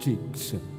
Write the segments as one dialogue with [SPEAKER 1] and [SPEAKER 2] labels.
[SPEAKER 1] Jackson.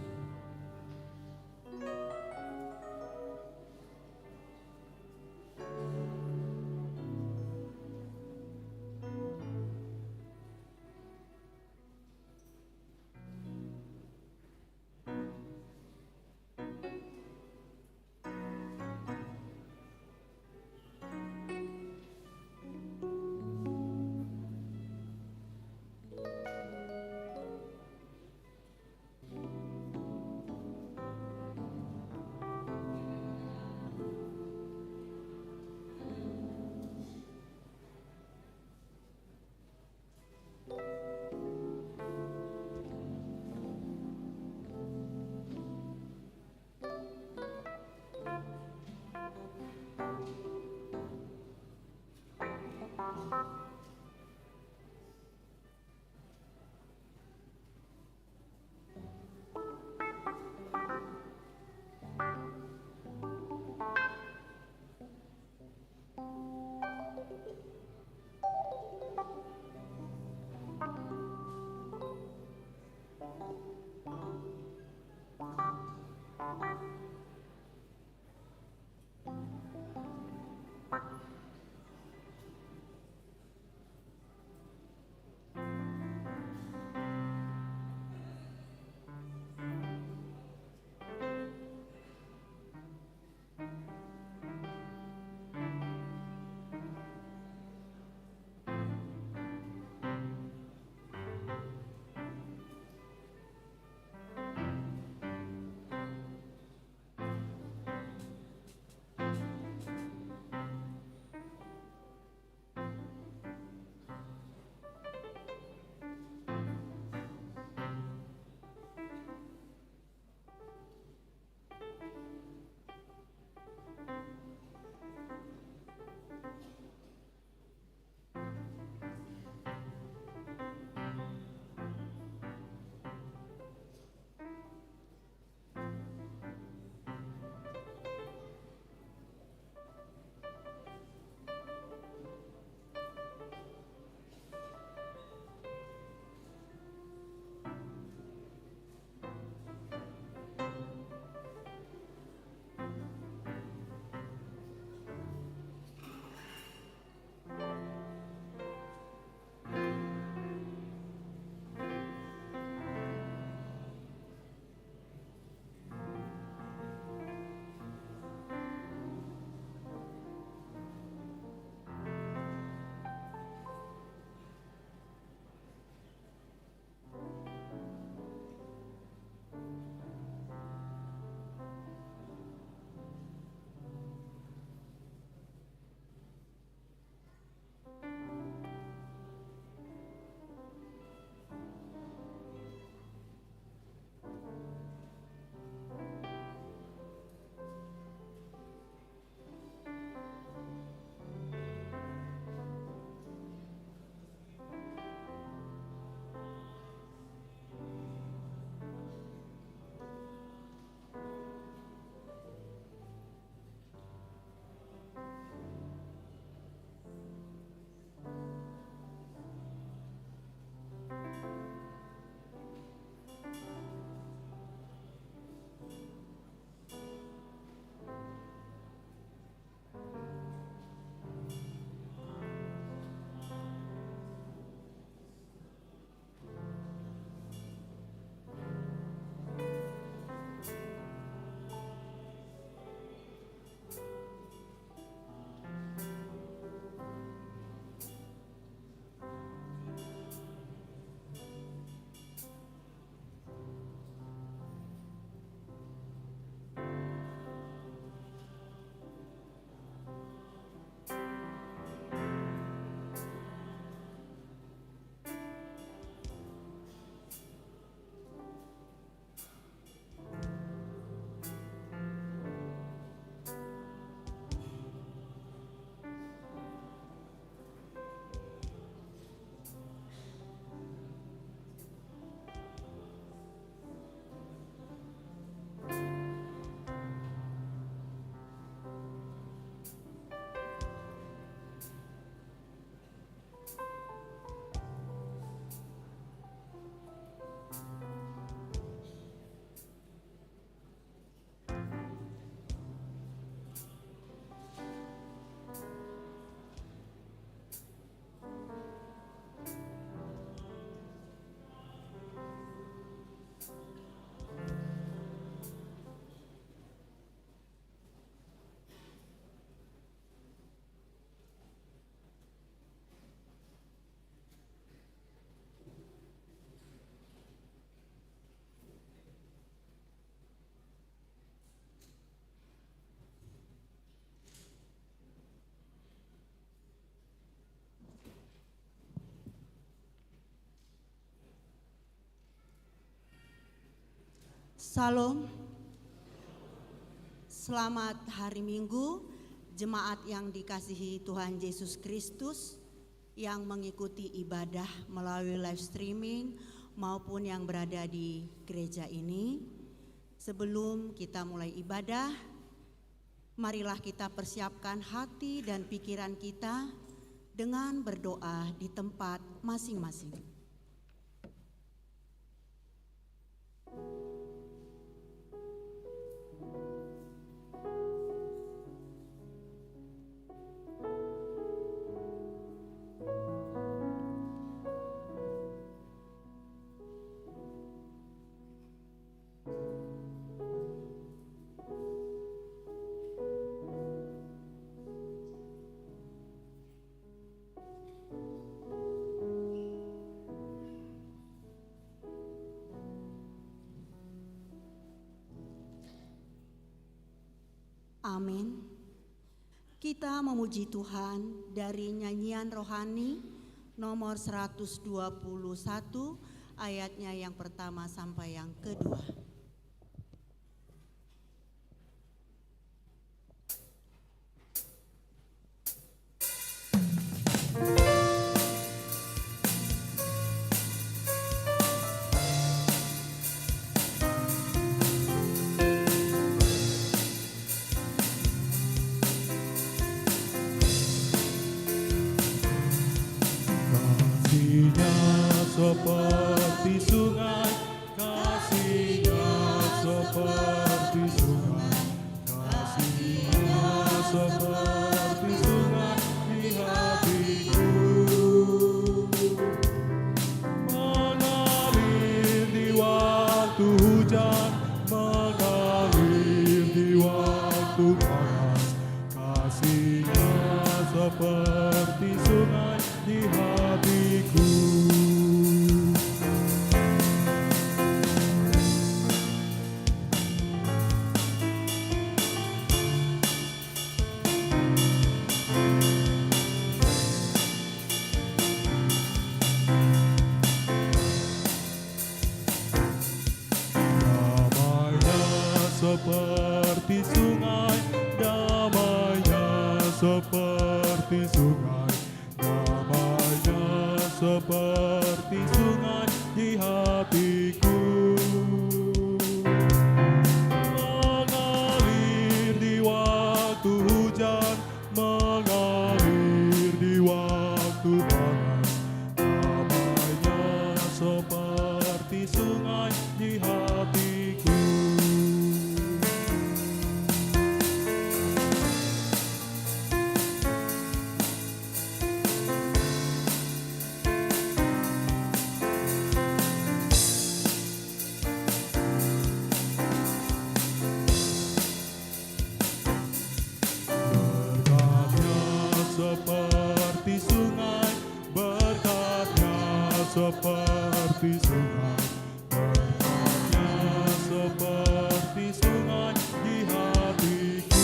[SPEAKER 1] Salam, selamat hari Minggu, jemaat yang dikasihi Tuhan Yesus Kristus yang mengikuti ibadah melalui live streaming maupun yang berada di gereja ini. Sebelum kita mulai ibadah, marilah kita persiapkan hati dan pikiran kita dengan berdoa di tempat masing-masing. Amin. Kita memuji Tuhan dari nyanyian rohani nomor 121 ayatnya yang pertama sampai yang kedua.
[SPEAKER 2] Seperti sungai, kasihnya seperti sungai, kasihnya seperti sungai di hatiku, mengalir di waktu hujan, mengalir di waktu panas, kasihnya seperti sungai di hatiku. Seperti sungai, damainya seperti sungai, damainya seperti sungai di hatiku, mengalir di waktu hujan, mengalir di waktu panas, damainya seperti sungai di hatiku. Seperti sungai, berkatnya seperti sungai, berkatnya seperti sungai di hatiku,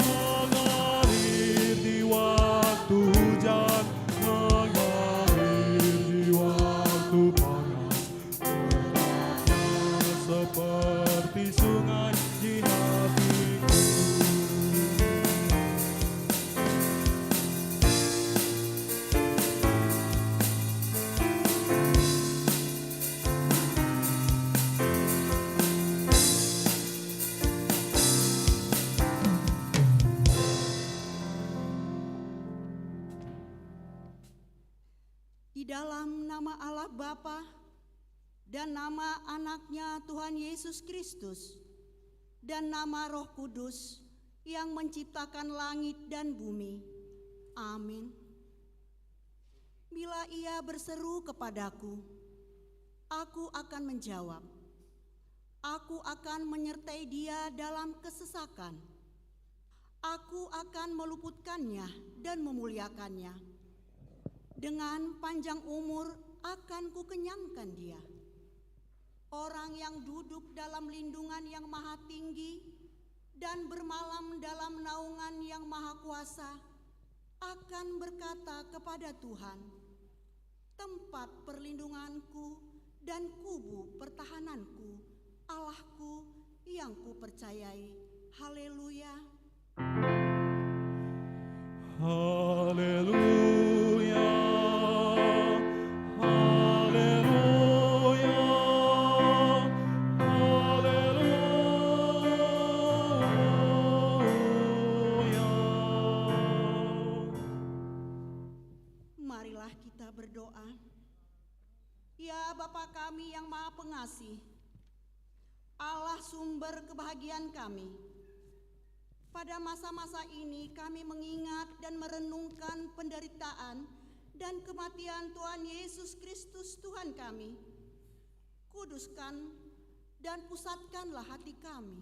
[SPEAKER 2] mengalir di waktu hujan, mengalir di waktu panas, berkatnya seperti sungai di hatiku.
[SPEAKER 1] Di dalam nama Allah Bapa dan nama anaknya Tuhan Yesus Kristus dan nama Roh Kudus yang menciptakan langit dan bumi. Amin. Bila ia berseru kepadaku, aku akan menjawab. Aku akan menyertai dia dalam kesesakan. Aku akan meluputkannya dan memuliakannya. Dengan panjang umur akan kukenyangkan dia. Orang yang duduk dalam lindungan yang maha tinggi dan bermalam dalam naungan yang maha kuasa akan berkata kepada Tuhan, tempat perlindunganku dan kubu pertahananku, Allahku yang kupercayai. Haleluya.
[SPEAKER 2] Haleluya, haleluya, haleluya.
[SPEAKER 1] Marilah kita berdoa. Ya Bapa kami yang Maha Pengasih, Allah sumber kebahagiaan kami. Pada masa-masa ini kami mengingat dan merenungkan penderitaan dan kematian Tuhan Yesus Kristus Tuhan kami. Kuduskan dan pusatkanlah hati kami,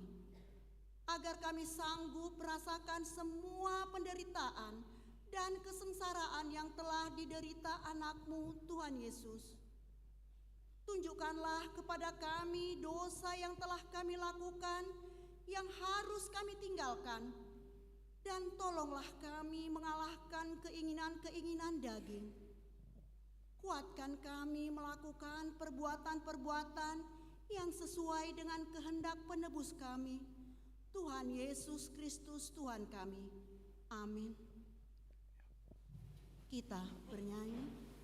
[SPEAKER 1] agar kami sanggup merasakan semua penderitaan dan kesengsaraan yang telah diderita anak-Mu Tuhan Yesus. Tunjukkanlah kepada kami dosa yang telah kami lakukan, yang harus kami tinggalkan, dan tolonglah kami mengalahkan keinginan-keinginan daging. Kuatkan kami melakukan perbuatan-perbuatan yang sesuai dengan kehendak penebus kami, Tuhan Yesus Kristus Tuhan kami. Amin. Kita bernyanyi.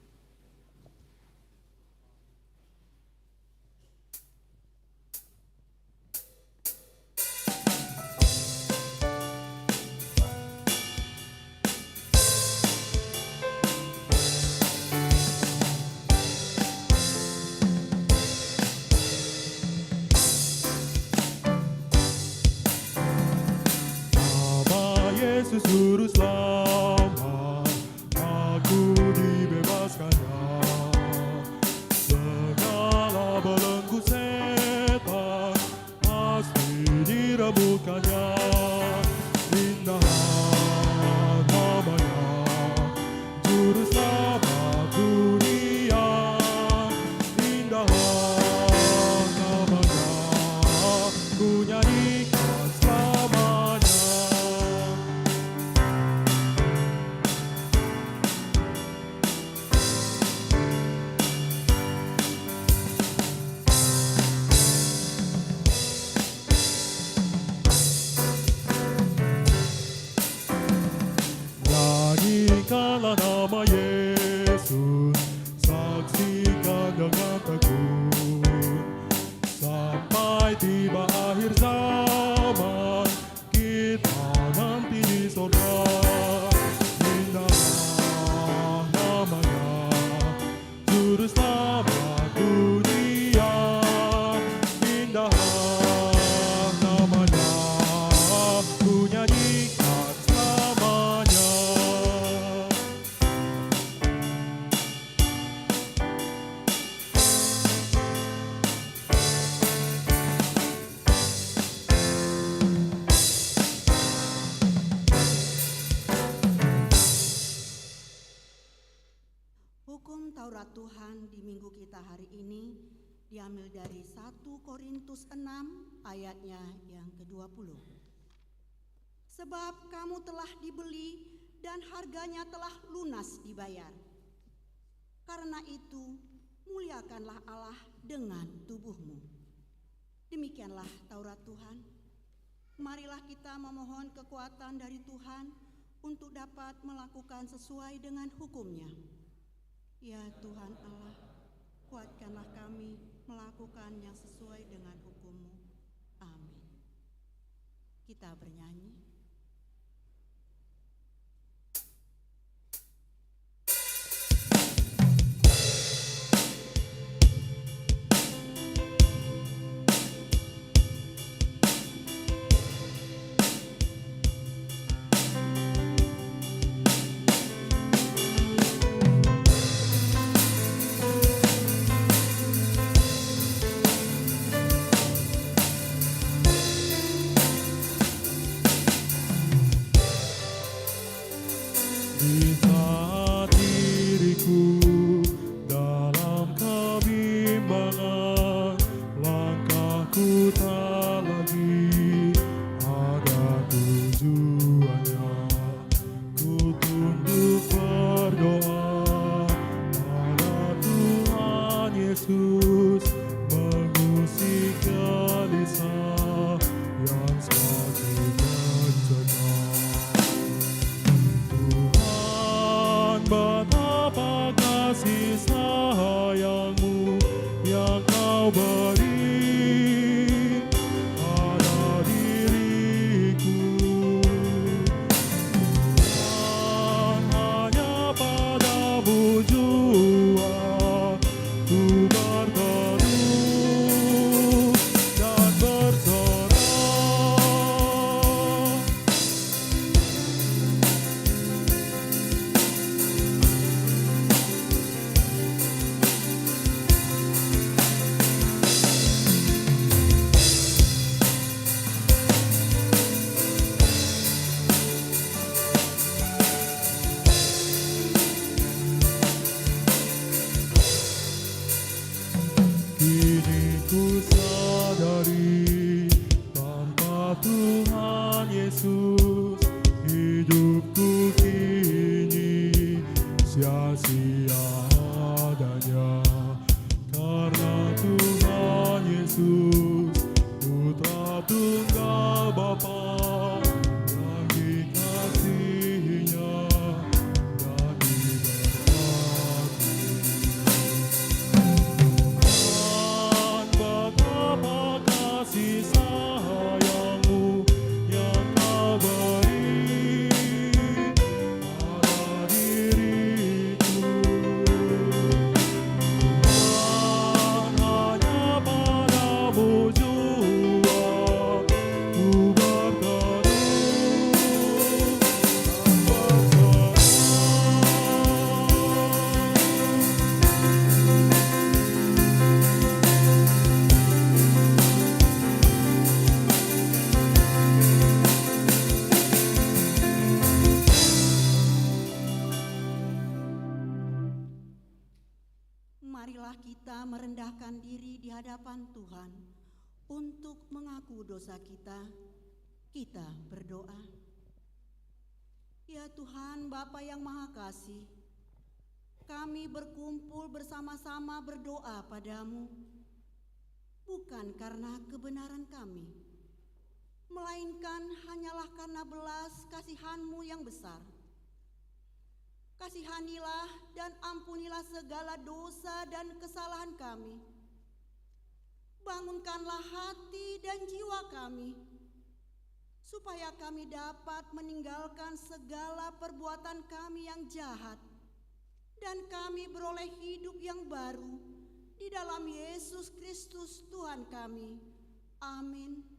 [SPEAKER 2] Yesus juru selamat, aku dibebaskannya. Segala belenggu setan pasti direbutkannya. Indahlah namanya, juru selamat dunia. Indahlah namanya, ku nyanyikan selamanya. Nyanyikanlah nama Yesus, saksikan dengan tekun, sampai tiba akhir zaman, kita nanti di sorga. Indahlah namanya, juru selamat dunia. Indahlah namanya, ku nyanyikan selamanya.
[SPEAKER 1] Hukum Taurat Tuhan di minggu kita hari ini diambil dari 1 Korintus 6 ayatnya yang ke-20. Sebab kamu telah dibeli dan harganya telah lunas dibayar. Karena itu muliakanlah Allah dengan tubuhmu. Demikianlah Taurat Tuhan. Marilah kita memohon kekuatan dari Tuhan untuk dapat melakukan sesuai dengan hukum-Nya. Ya Tuhan Allah, kuatkanlah kami melakukan yang sesuai dengan hukum-Mu. Amin. Kita bernyanyi.
[SPEAKER 2] Bapa yang dikasihinya dan diberkati. Dan betapa kasih sayangmu yang kau beri pada diriku. Dan hanya padamu jua ku berteduh dan berserah.
[SPEAKER 1] Marilah kita merendahkan diri di hadapan Tuhan untuk mengaku dosa kita. Kita berdoa. Ya Tuhan, Bapa yang Maha Kasih, kami berkumpul bersama-sama berdoa padamu, bukan karena kebenaran kami, melainkan hanyalah karena belas kasihan-Mu yang besar. Kasihanilah dan ampunilah segala dosa dan kesalahan kami. Bangunkanlah hati dan jiwa kami, supaya kami dapat meninggalkan segala perbuatan kami yang jahat, dan kami beroleh hidup yang baru di dalam Yesus Kristus Tuhan kami. Amin.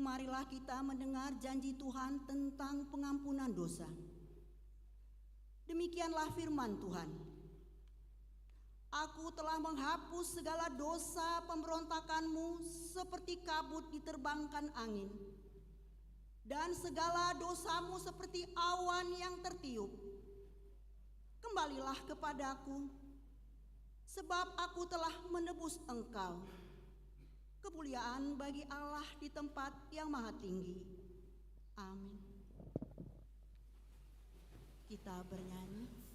[SPEAKER 1] Marilah kita mendengar janji Tuhan tentang pengampunan dosa. Demikianlah firman Tuhan. Aku telah menghapus segala dosa pemberontakanmu seperti kabut diterbangkan angin, dan segala dosamu seperti awan yang tertiup. Kembalilah kepadaku, sebab aku telah menebus engkau. Kemuliaan bagi Allah di tempat yang maha tinggi. Amin. Kita bernyanyi.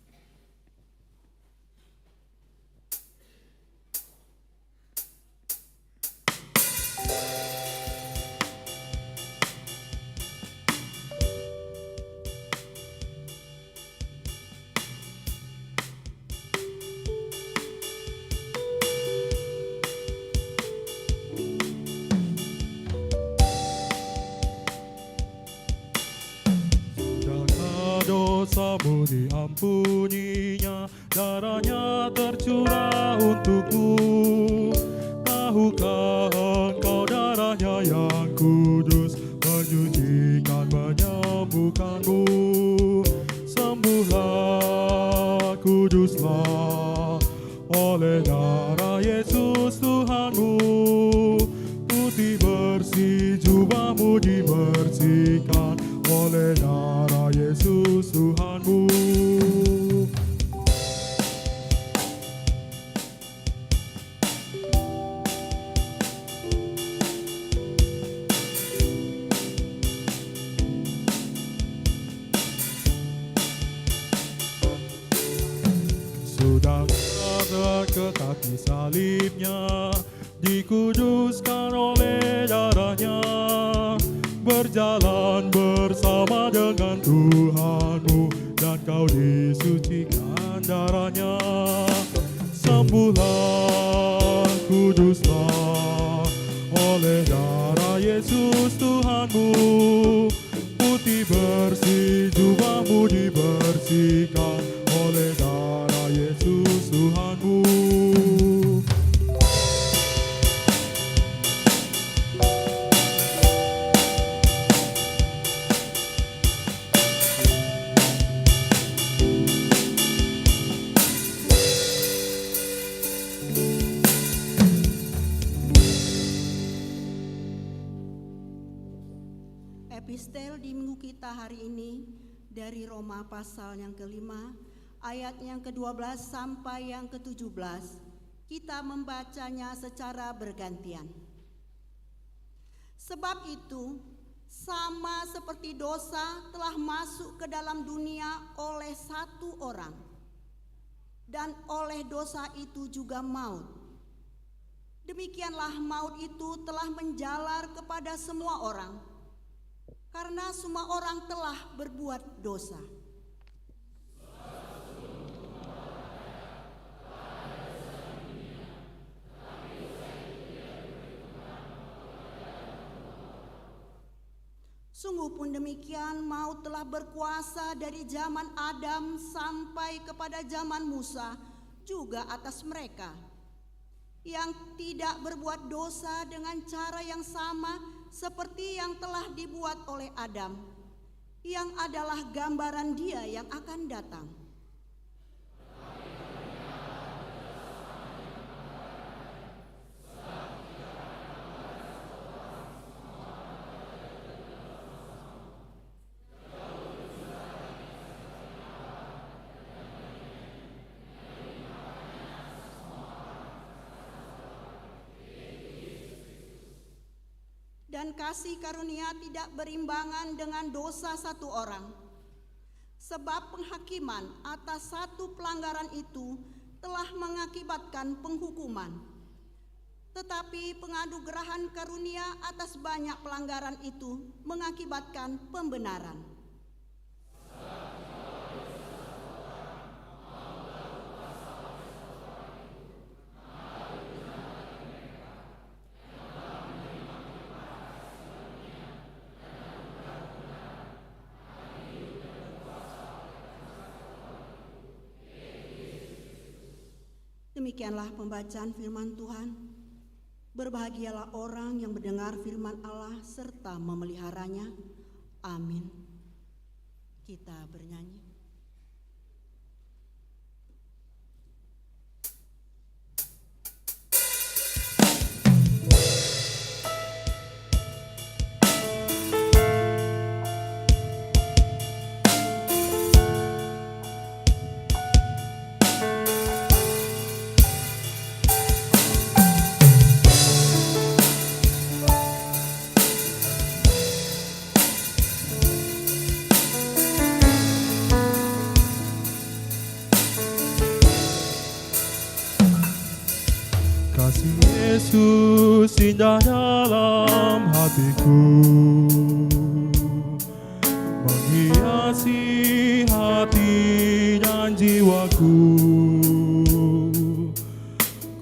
[SPEAKER 2] Dosamu diampuninya, darahnya tercurah untukmu. Tahukah engkau darahnya yang kudus menyucikan, menyembuhkanmu? Sembuhlah, kuduslah oleh darah Yesus Tuhanmu. Putih bersih jubahmu dibersihkan oleh darah Yesus Tuhanmu. Sudah ke kaki salibnya, dikuduskan oleh darahnya, berjalan bersama dengan Tuhanmu, dan kau disucikan darahnya. Sembuhlah, kuduslah oleh darah Yesus Tuhanmu. Putih bersih jubahmu dibersihkan oleh darah Yesus Tuhanmu.
[SPEAKER 1] epistel di minggu kita hari ini dari Roma pasal yang kelima, ayat yang ke-12 sampai yang ke-17. Kita membacanya secara bergantian. Sebab itu, sama seperti dosa telah masuk ke dalam dunia oleh satu orang, dan oleh dosa itu juga maut. Demikianlah maut itu telah menjalar kepada semua orang, karena semua orang telah berbuat dosa. Sungguh pun demikian, maut telah berkuasa dari zaman Adam sampai kepada zaman Musa, juga atas mereka yang tidak berbuat dosa dengan cara yang sama seperti yang telah dibuat oleh Adam, yang adalah gambaran Dia yang akan datang. Dan kasih karunia tidak berimbangan dengan dosa satu orang. Sebab penghakiman atas satu pelanggaran itu telah mengakibatkan penghukuman. Tetapi penganugerahan karunia atas banyak pelanggaran itu mengakibatkan pembenaran. Demikianlah pembacaan firman Tuhan. Berbahagialah orang yang mendengar firman Allah serta memeliharanya. Amin. Kita bernyanyi.
[SPEAKER 2] Kasih Yesus indah dalam hatiku, menghiasi hati dan jiwaku.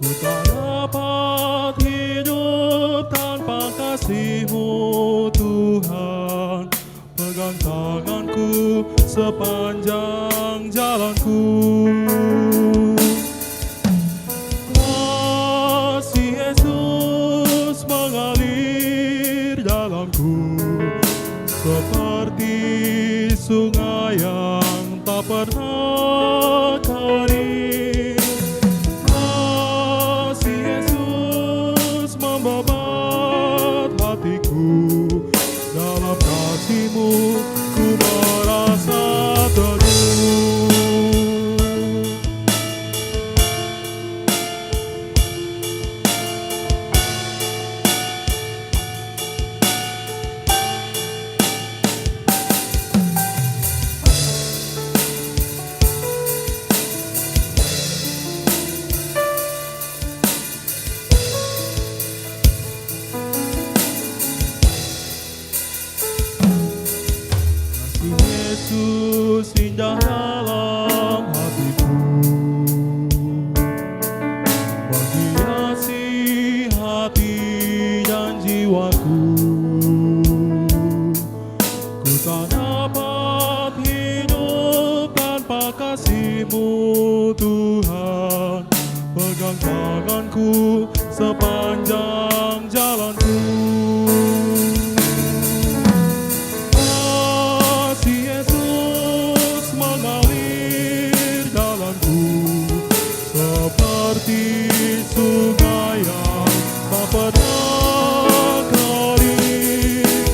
[SPEAKER 2] Ku tak dapat hidup tanpa kasih-Mu Tuhan. Pegang tanganku sepanjang jalanku. Mengalir dalamku seperti sungai yang tak pernah kering. Kasih Yesus membabat hatiku, dalam kasih-Mu ku merasa teduh. Yesus indah dalam hatiku, menghiasi hati dan jiwaku. Ku tak dapat hidup tanpa kasih-Mu Tuhan. Pegang tanganku sepanjang jalanku. Seperti sungai yang tak pernah kering.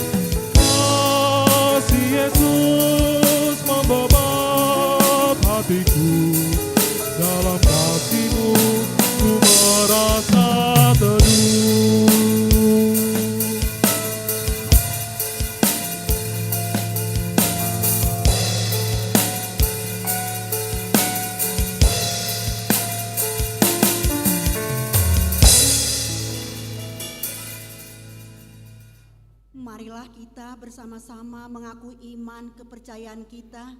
[SPEAKER 1] marilah kita bersama-sama mengaku iman kepercayaan kita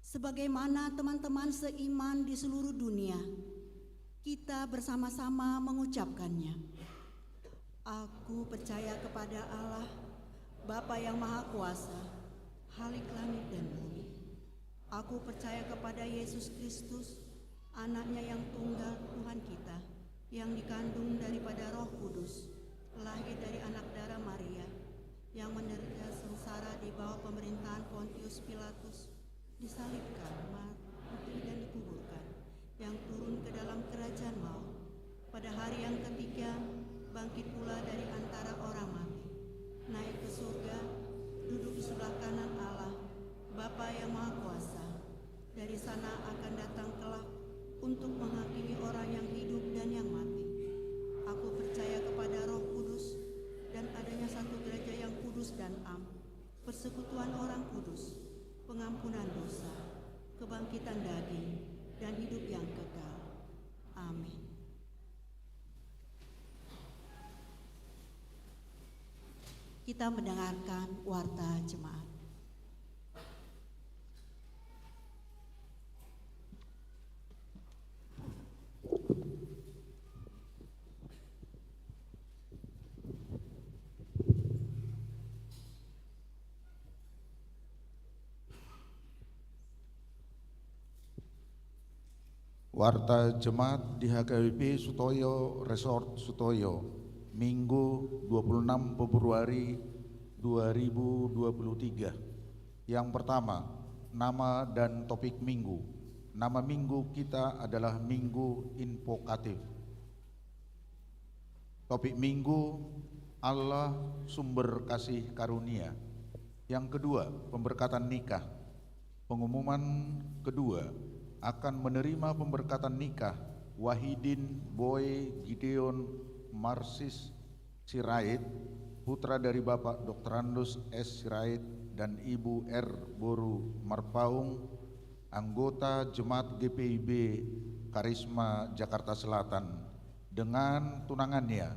[SPEAKER 1] sebagaimana teman-teman seiman di seluruh dunia. Kita bersama-sama mengucapkannya. Aku percaya kepada Allah, Bapa yang Maha Kuasa, Khalik langit dan bumi. Aku percaya kepada Yesus Kristus, Anaknya yang tunggal Tuhan kita, yang dikandung daripada Roh Kudus, lahir dari anak darah Maria, yang menderita sengsara di bawah pemerintahan Pontius Pilatus, disalibkan, mati dan dikuburkan, yang turun ke dalam kerajaan maut. Pada hari yang ketiga, bangkit pula dari antara orang mati, naik ke surga, duduk di sebelah kanan Allah, Bapa yang Maha Kuasa. Dari sana akan datang kelak untuk menghakimi orang yang hidup dan yang mati. Aku percaya kepada Roh Kudus dan adanya satu gereja yang kudus dan am, persekutuan orang kudus, pengampunan dosa, kebangkitan daging, dan hidup yang kekal. Amin. Kita mendengarkan warta jemaat.
[SPEAKER 3] Warta Jemaat di HKBP Sutoyo Resort Sutoyo, Minggu 26 Februari 2023. Yang pertama, nama dan topik minggu. Nama minggu kita adalah Minggu Invokatif. Topik minggu, Allah sumber kasih karunia. Yang kedua, pemberkatan nikah. Pengumuman kedua, akan menerima pemberkatan nikah Wahidin Boy Gideon Marsis Sirait, putra dari Bapak Dr. Andus S. Sirait dan Ibu R. Boru Marpaung, anggota Jemaat GPIB Karisma Jakarta Selatan, dengan tunangannya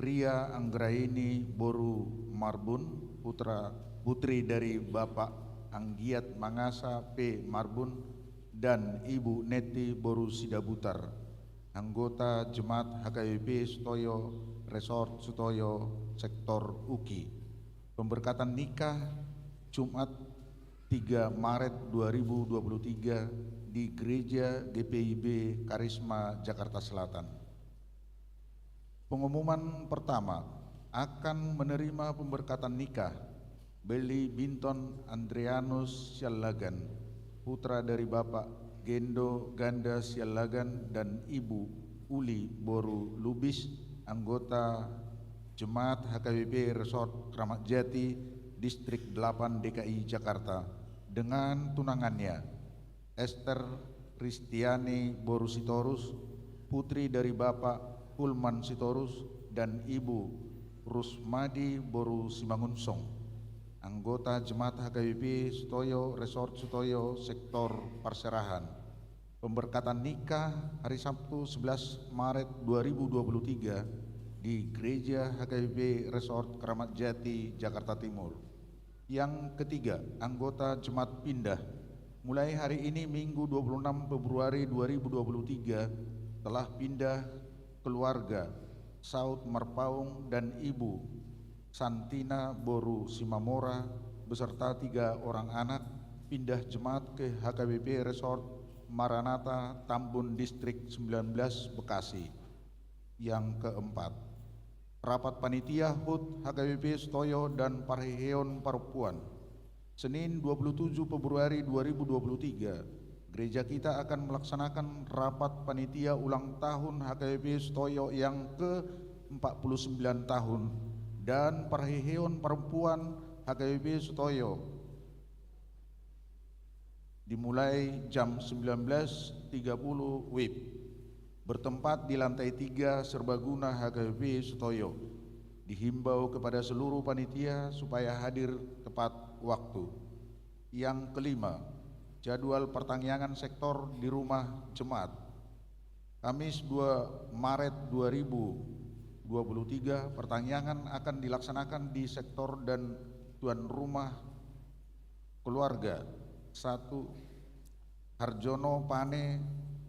[SPEAKER 3] Ria Anggraini Boru Marbun, putri dari Bapak Anggiat Mangasa P. Marbun dan Ibu Neti Boru Sidabutar, anggota Jemaat HKBP Sutoyo Resort Sutoyo Sektor UKI. Pemberkatan nikah Jumat 3 Maret 2023 di Gereja GPIB Karisma Jakarta Selatan. Pengumuman pertama, akan menerima pemberkatan nikah Beli Binton Andreanus Sialagan, putra dari Bapak Gendo Ganda Sialagan dan Ibu Uli Boru Lubis, anggota Jemaat HKBP Resort Kramat Jati, Distrik 8 DKI Jakarta, dengan tunangannya Esther Kristiani Boru Sitorus, putri dari Bapak Kulman Sitorus dan Ibu Rusmadi Boru Simangunsong, anggota Jemaat HKBP Sutoyo Resort Sutoyo Sektor Parserahan. Pemberkatan nikah hari Sabtu 11 Maret 2023 di Gereja HKBP Resort Kramat Jati, Jakarta Timur. Yang ketiga, anggota Jemaat pindah. Mulai hari ini Minggu 26 Februari 2023 telah pindah keluarga Saud Marpaung dan Ibu Santina Boru Simamora beserta 3 orang anak pindah jemaat ke HKBP Resort Maranatha Tambun Distrik 19 Bekasi. Yang keempat, rapat panitia HUT HKBP Sutoyo dan Parheon Parupuan, Senin 27 Februari 2023, gereja kita akan melaksanakan rapat panitia ulang tahun HKBP Sutoyo yang ke-49 tahun dan Parheon Perempuan HKBP Sutoyo dimulai jam 19.30 WIB, bertempat di lantai 3 Serbaguna HKBP Sutoyo. Dihimbau kepada seluruh panitia supaya hadir tepat waktu. Yang kelima, jadwal pertangyangan sektor di rumah jemaat. Kamis 2 Maret 2023 2023 pertanyaan akan dilaksanakan di sektor dan tuan rumah keluarga 1 Harjono Pane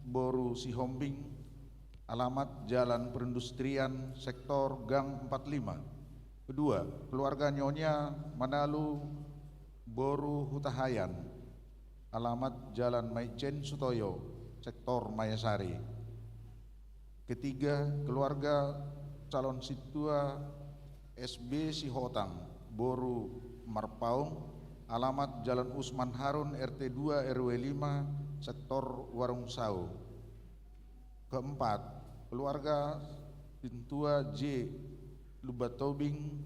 [SPEAKER 3] Boru Sihombing, alamat Jalan Perindustrian sektor Gang 45. Kedua, keluarga Nyonya Manalu Boru Hutahayan, alamat Jalan Maijen Sutoyo sektor Mayasari. Ketiga, keluarga calon situa SB Sihotang Boru Marpaung, alamat Jalan Usman Harun RT 2 RW 5 sektor Warung Sau. Keempat, keluarga Pintua J Lubatobing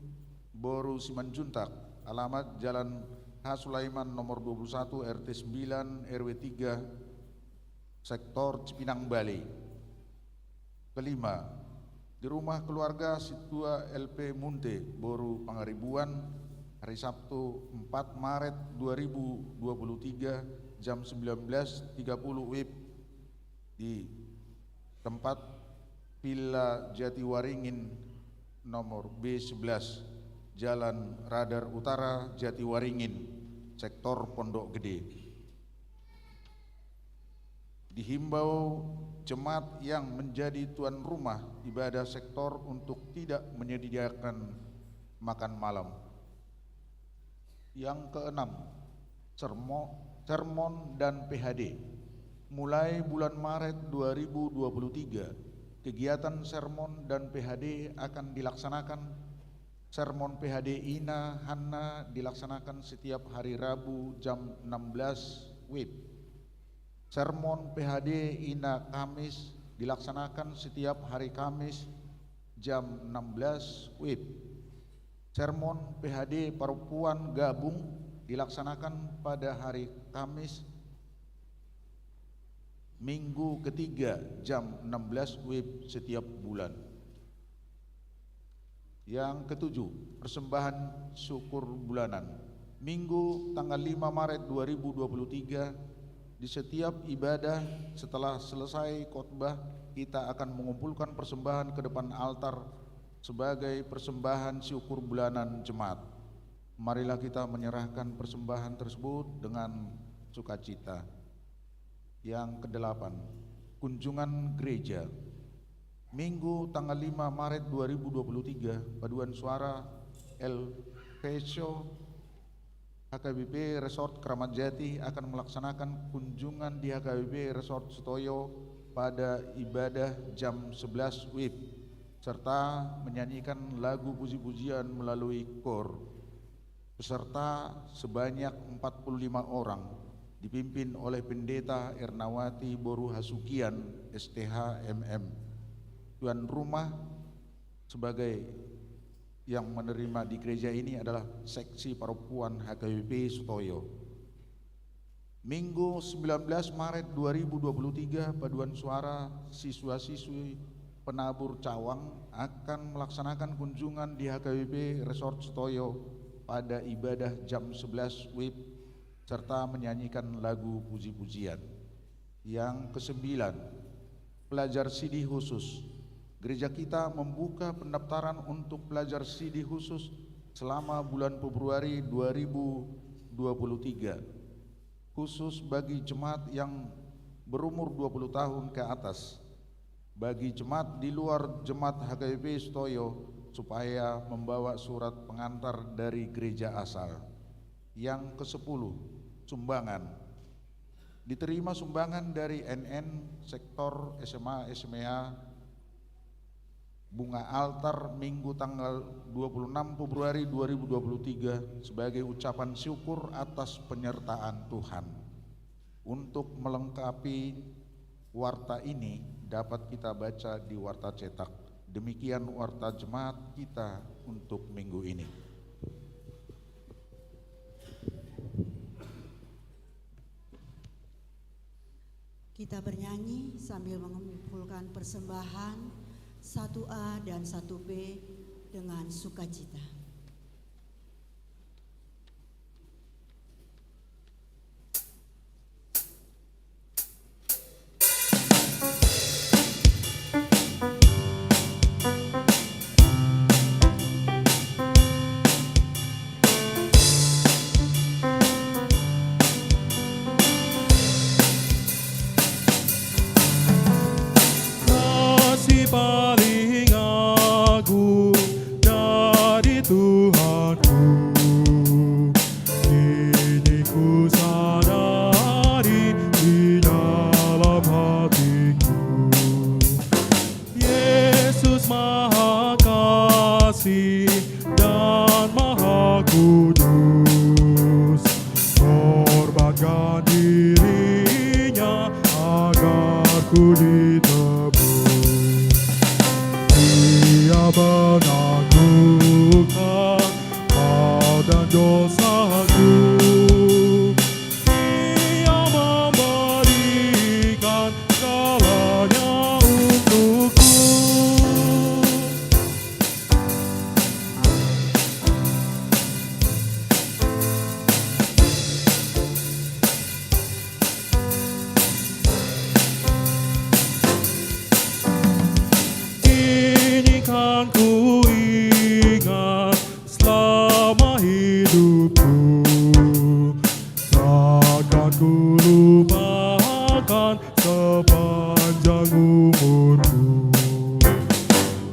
[SPEAKER 3] Boru Simanjuntak, alamat Jalan H Sulaiman nomor 21 RT 9 RW 3 sektor Cipinang Bali. Kelima, di rumah keluarga Situa LP Munte Boru Pangaribuan hari Sabtu 4 Maret 2023 jam 19.30 WIB di tempat Villa Jatiwaringin nomor B11 Jalan Radar Utara Jatiwaringin sektor Pondok Gede. Dihimbau jemaat yang menjadi tuan rumah ibadah sektor untuk tidak menyediakan makan malam. Yang keenam, sermon dan PHD. Mulai bulan Maret 2023, kegiatan sermon dan PHD akan dilaksanakan. Sermon PHD Ina Hanna dilaksanakan setiap hari Rabu jam 16 WIB. Sermon PHD Ina Kamis dilaksanakan setiap hari Kamis jam 16 WIB. Sermon PHD Perempuan Gabung dilaksanakan pada hari Kamis minggu ketiga jam 16 WIB setiap bulan. Yang ketujuh, persembahan syukur bulanan. Minggu tanggal 5 Maret 2023 di setiap ibadah setelah selesai khotbah kita akan mengumpulkan persembahan ke depan altar sebagai persembahan syukur bulanan jemaat. Marilah kita menyerahkan persembahan tersebut dengan sukacita. Yang kedelapan, kunjungan gereja. Minggu tanggal 5 Maret 2023, paduan suara El Peso HKBP Resort Kramat Jati akan melaksanakan kunjungan di HKBP Resort Sutoyo pada ibadah jam 11 WIB serta menyanyikan lagu puji-pujian melalui KOR. Peserta sebanyak 45 orang dipimpin oleh Pendeta Ernawati Boru Hasukian STH MM. Tuan rumah sebagai yang menerima di gereja ini adalah seksi perempuan HKBP Sutoyo. Minggu 19 Maret 2023, paduan suara siswa-siswi penabur Cawang akan melaksanakan kunjungan di HKBP Resort Sutoyo pada ibadah jam 11 WIB serta menyanyikan lagu puji-pujian. Yang kesembilan, pelajar CD khusus. Gereja kita membuka pendaftaran untuk pelajar CD khusus selama bulan Februari 2023, khusus bagi jemaat yang berumur 20 tahun ke atas. Bagi jemaat di luar jemaat HKBP Sutoyo supaya membawa surat pengantar dari gereja asal. Yang ke-10, sumbangan. Diterima sumbangan dari NN sektor SMA SMEA bunga altar minggu tanggal 26 Februari 2023 sebagai ucapan syukur atas penyertaan Tuhan. Untuk melengkapi warta ini dapat kita baca di warta cetak. Demikian warta jemaat kita untuk minggu ini.
[SPEAKER 1] Kita bernyanyi sambil mengumpulkan persembahan 1A dan 1B dengan sukacita.
[SPEAKER 2] kasih dan Maha Kudus, korbankan dirinya agar ku ditebus. Dia menangguhkan maut dan dosaku, Dia memberikan segalanya untukku. Ini kan ku ingat selama hidupku, takkan ku lupakan sepanjang umurku.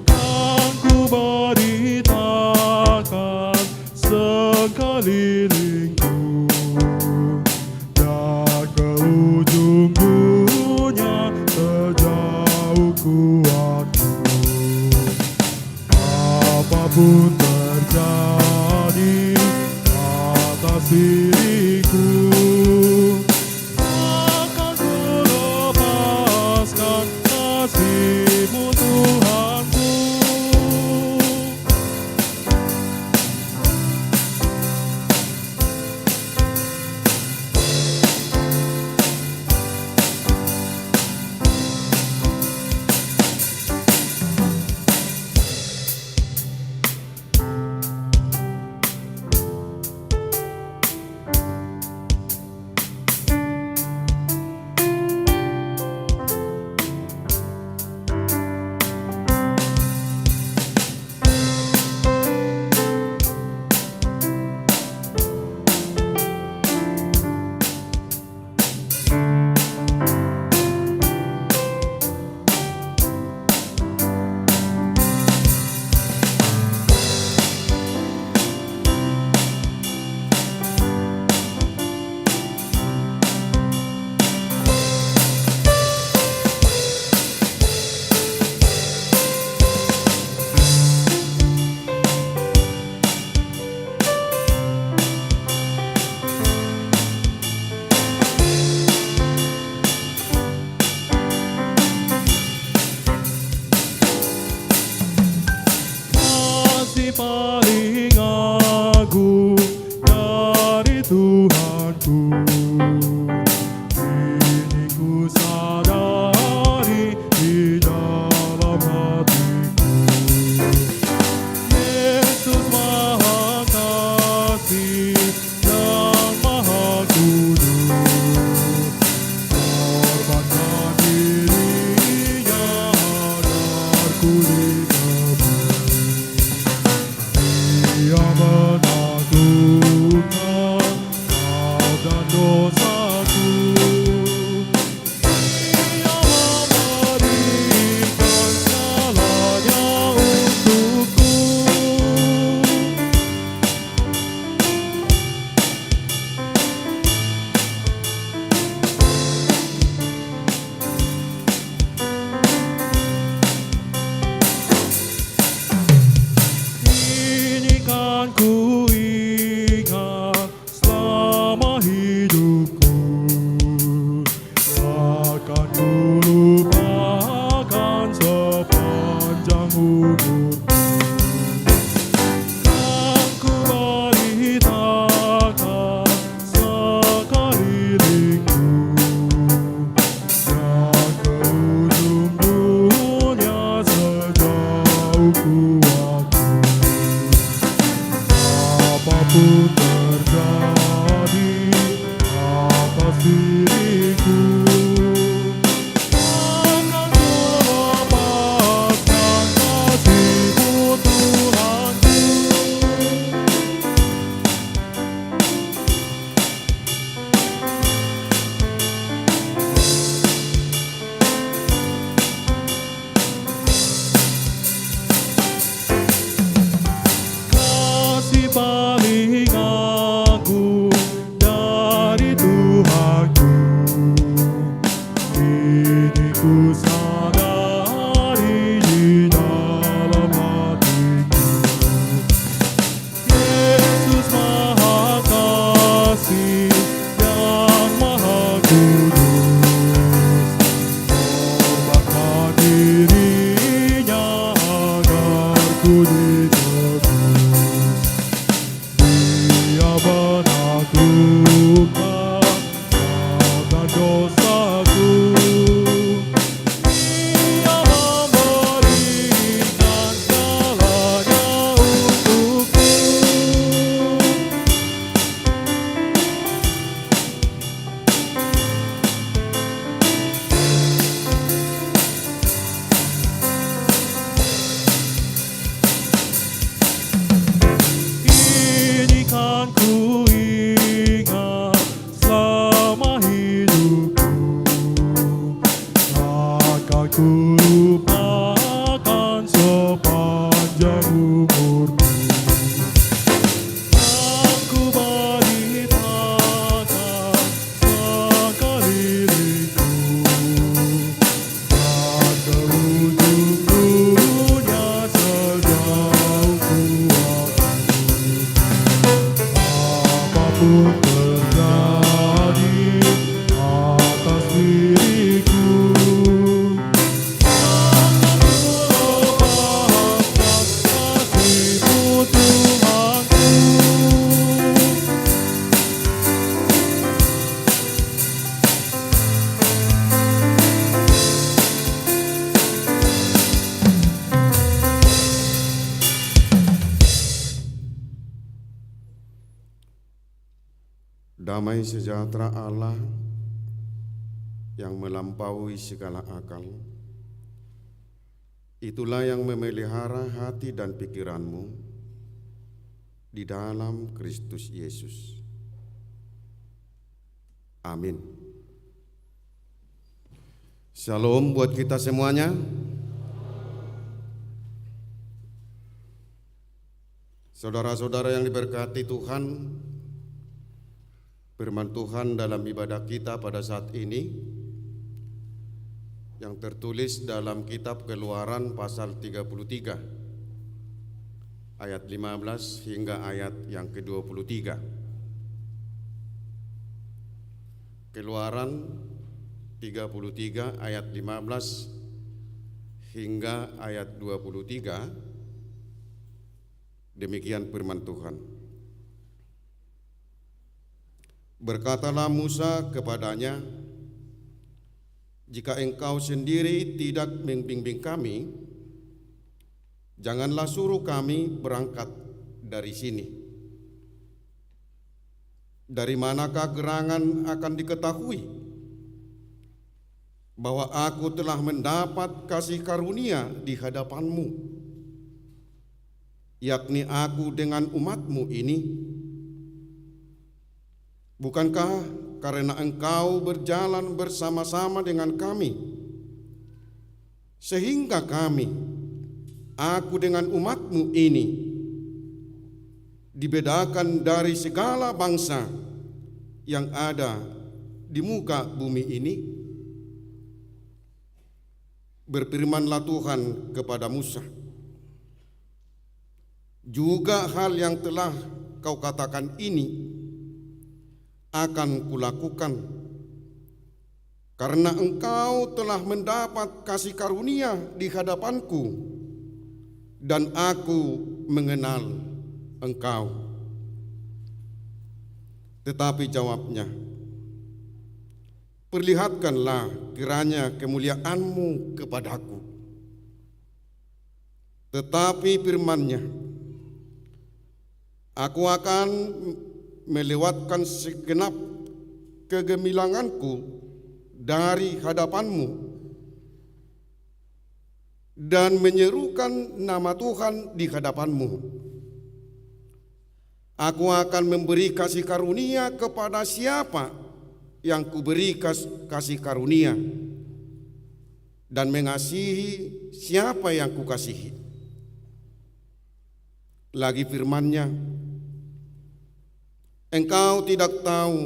[SPEAKER 2] Kan ku beritakan sekelilingku, dan ke ujung dunia sejauh kuatku. Apapun terjadi atas diriku, akan ku lepaskan kasih-Mu Tuhanku. Kasih paling agung dari Tuhanku, ini ku sadari di dalam hatiku. Yesus Maha Kasih dan Maha Kudus, korbankan dirinya agar ku ditebus. Dia menangguhkan maut dan dosaku, Dia memberikan segalanya untukku. dirinya agar ku ditebus. Dia menaklukkan akan dosaku. Dia memberikan segalanya untukku. Ini kan ku ingat selama hidupku, takkan ku lupakan sepanjang umurku. Aku beritakan sekelilingku, dan ke ujung dunia sejauh ku apapun terjadi atas diriku, takkan ku lepaskan kasih-Mu Tuhanku.
[SPEAKER 4] Damai sejahtera Allah yang melampaui segala akal, itulah yang memelihara hati dan pikiranmu di dalam Kristus Yesus. Amin. Shalom buat kita semuanya. Saudara-saudara yang diberkati Tuhan, firman Tuhan dalam ibadah kita pada saat ini yang tertulis dalam kitab Keluaran pasal 33 ayat 15 hingga ayat yang ke-23. Keluaran 33 ayat 15 hingga ayat 23. Demikian firman Tuhan. Berkatalah Musa kepadanya, jika engkau sendiri tidak membimbing kami, janganlah suruh kami berangkat dari sini. Dari manakah gerangan akan diketahui bahwa aku telah mendapat kasih karunia di hadapanmu, yakni aku dengan umatmu ini? Bukankah karena engkau berjalan bersama-sama dengan kami, sehingga kami, aku dengan umatmu ini, dibedakan dari segala bangsa yang ada di muka bumi ini? Berfirmanlah Tuhan kepada Musa, juga hal yang telah kau katakan ini akan kulakukan, karena engkau telah mendapat kasih karunia di hadapanku, dan aku mengenal engkau. Tetapi jawabnya, perlihatkanlah kiranya kemuliaanmu kepadaku. Tetapi firman-Nya, aku akan melewatkan segenap kegemilanganku dari hadapanmu dan menyerukan nama Tuhan di hadapanmu. Aku akan memberi kasih karunia kepada siapa yang kuberi kasih karunia, dan mengasihi siapa yang kukasihi. Lagi firman-Nya, engkau tidak tahu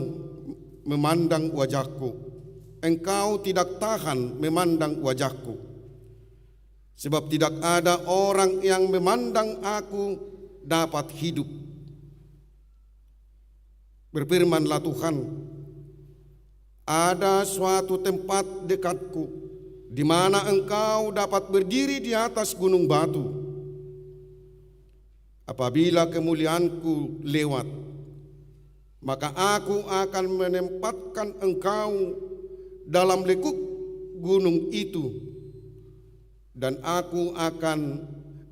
[SPEAKER 4] memandang wajahku, engkau tidak tahan memandang wajahku, sebab tidak ada orang yang memandang aku dapat hidup. Berfirmanlah Tuhan, ada suatu tempat dekatku di mana engkau dapat berdiri di atas gunung batu. Apabila kemuliaanku lewat, maka aku akan menempatkan engkau dalam lekuk gunung itu, dan aku akan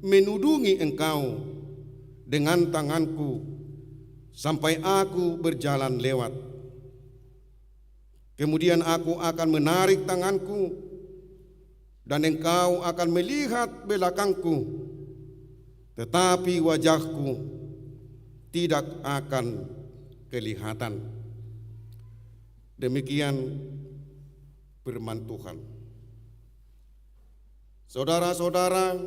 [SPEAKER 4] menudungi engkau dengan tanganku sampai aku berjalan lewat. Kemudian aku akan menarik tanganku, dan engkau akan melihat belakangku, tetapi wajahku tidak akan kelihatan. Demikian firman Tuhan. Saudara-saudara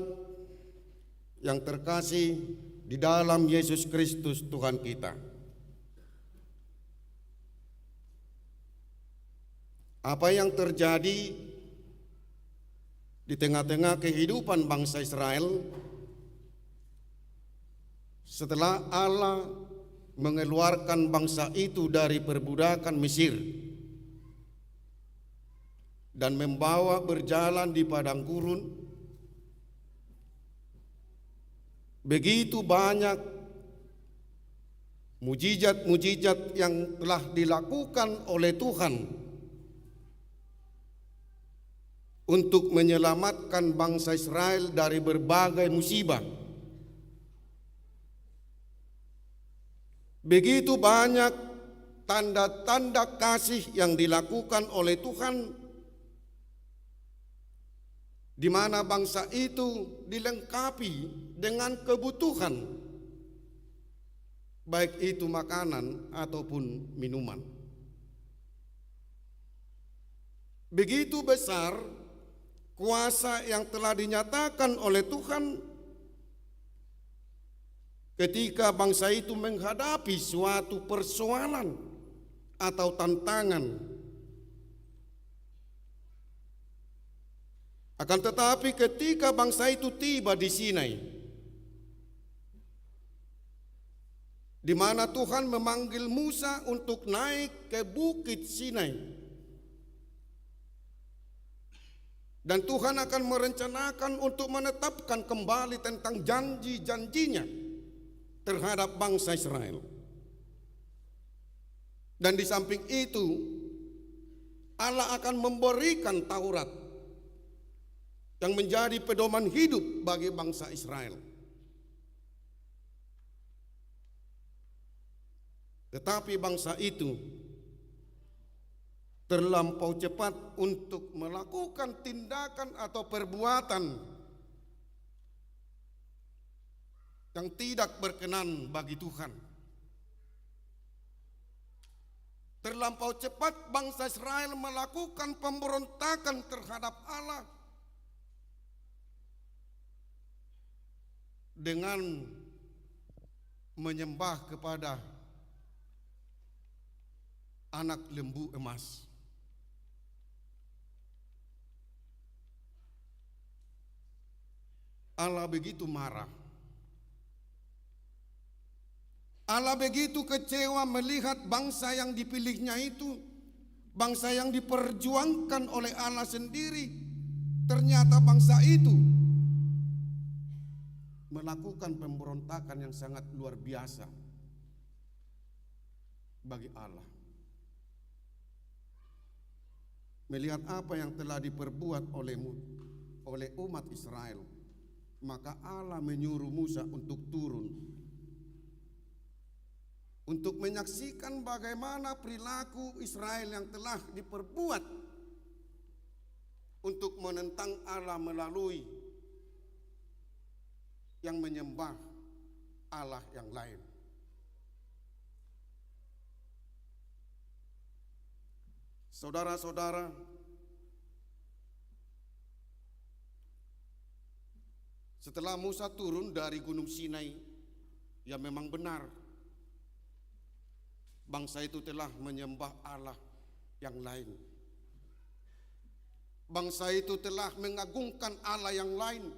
[SPEAKER 4] yang terkasih di dalam Yesus Kristus Tuhan kita, apa yang terjadi di tengah-tengah kehidupan bangsa Israel setelah Allah mengeluarkan bangsa itu dari perbudakan Mesir dan membawa berjalan di padang gurun, begitu banyak mujizat-mujizat yang telah dilakukan oleh Tuhan untuk menyelamatkan bangsa Israel dari berbagai musibah. Begitu banyak tanda-tanda kasih yang dilakukan oleh Tuhan, di mana bangsa itu dilengkapi dengan kebutuhan, baik itu makanan ataupun minuman. Begitu besar kuasa yang telah dinyatakan oleh Tuhan ketika bangsa itu menghadapi suatu persoalan atau tantangan. Akan tetapi ketika bangsa itu tiba di Sinai, di mana Tuhan memanggil Musa untuk naik ke bukit Sinai, dan Tuhan akan merencanakan untuk menetapkan kembali tentang janji-janjinya terhadap bangsa Israel. Dan di samping itu, Allah akan memberikan Taurat yang menjadi pedoman hidup bagi bangsa Israel. Tetapi bangsa itu terlampau cepat untuk melakukan tindakan atau perbuatan yang tidak berkenan bagi Tuhan. Terlampau cepat bangsa Israel melakukan pemberontakan terhadap Allah dengan menyembah kepada anak lembu emas. Allah begitu marah. Allah begitu kecewa melihat bangsa yang dipilihnya itu, bangsa yang diperjuangkan oleh Allah sendiri, ternyata bangsa itu melakukan pemberontakan yang sangat luar biasa bagi Allah. Melihat apa yang telah diperbuat oleh umat Israel, maka Allah menyuruh Musa untuk turun untuk menyaksikan bagaimana perilaku Israel yang telah diperbuat untuk menentang Allah melalui yang menyembah Allah yang lain. Saudara-saudara, setelah Musa turun dari Gunung Sinai, ya memang benar bangsa itu telah menyembah Allah yang lain. Bangsa itu telah mengagungkan Allah yang lain,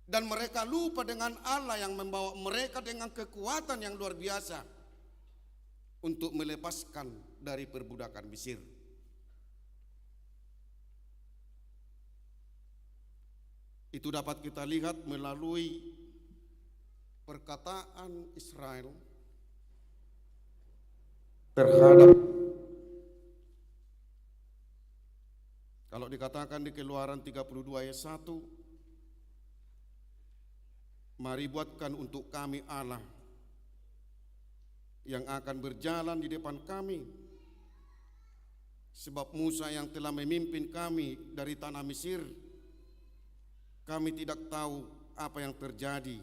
[SPEAKER 4] dan mereka lupa dengan Allah yang membawa mereka dengan kekuatan yang luar biasa untuk melepaskan dari perbudakan Mesir. Itu dapat kita lihat melalui perkataan Israel terhadap, kalau dikatakan di Keluaran 32 ayat 1, mari buatkan untuk kami Allah yang akan berjalan di depan kami, sebab Musa yang telah memimpin kami dari tanah Mesir, kami tidak tahu apa yang terjadi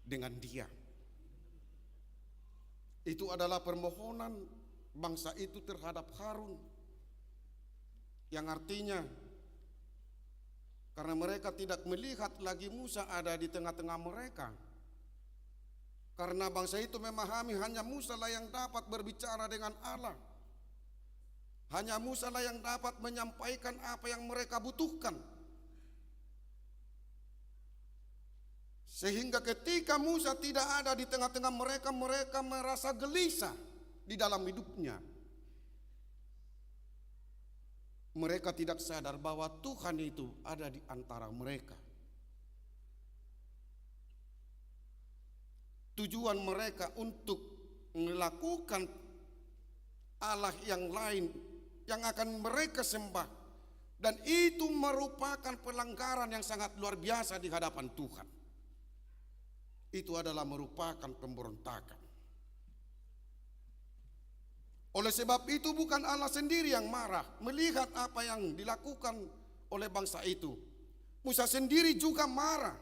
[SPEAKER 4] dengan dia. Itu adalah permohonan bangsa itu terhadap Harun, yang artinya karena mereka tidak melihat lagi Musa ada di tengah-tengah mereka, karena bangsa itu memahami hanya Musa lah yang dapat berbicara dengan Allah, hanya Musa lah yang dapat menyampaikan apa yang mereka butuhkan. Sehingga ketika Musa tidak ada di tengah-tengah mereka, mereka merasa gelisah di dalam hidupnya. Mereka tidak sadar bahwa Tuhan itu ada di antara mereka. Tujuan mereka untuk melakukan Allah yang lain yang akan mereka sembah, dan itu merupakan pelanggaran yang sangat luar biasa di hadapan Tuhan. Itu adalah merupakan pemberontakan. Oleh sebab itu bukan Allah sendiri yang marah melihat apa yang dilakukan oleh bangsa itu. Musa sendiri juga marah.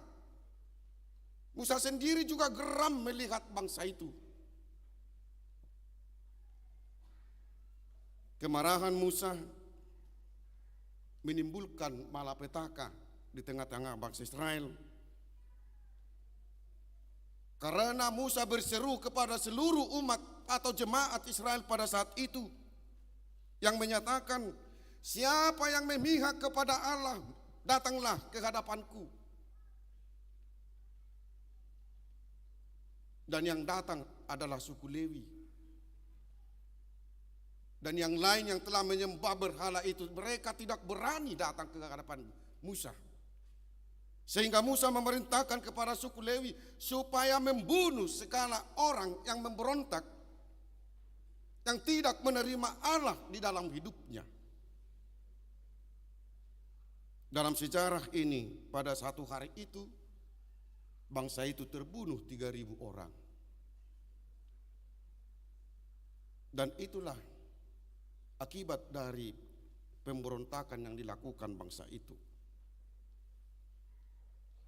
[SPEAKER 4] Musa sendiri juga geram melihat bangsa itu. Kemarahan Musa menimbulkan malapetaka di tengah-tengah bangsa Israel. Karena Musa berseru kepada seluruh umat atau jemaat Israel pada saat itu, yang menyatakan, siapa yang memihak kepada Allah, datanglah ke hadapanku. Dan yang datang adalah suku Lewi. Dan yang lain yang telah menyembah berhala itu, mereka tidak berani datang ke hadapan Musa. Sehingga Musa memerintahkan kepada suku Lewi supaya membunuh segala orang yang memberontak, yang tidak menerima Allah di dalam hidupnya. Dalam sejarah ini, pada satu hari itu, bangsa itu terbunuh 3.000 orang. Dan itulah akibat dari pemberontakan yang dilakukan bangsa itu.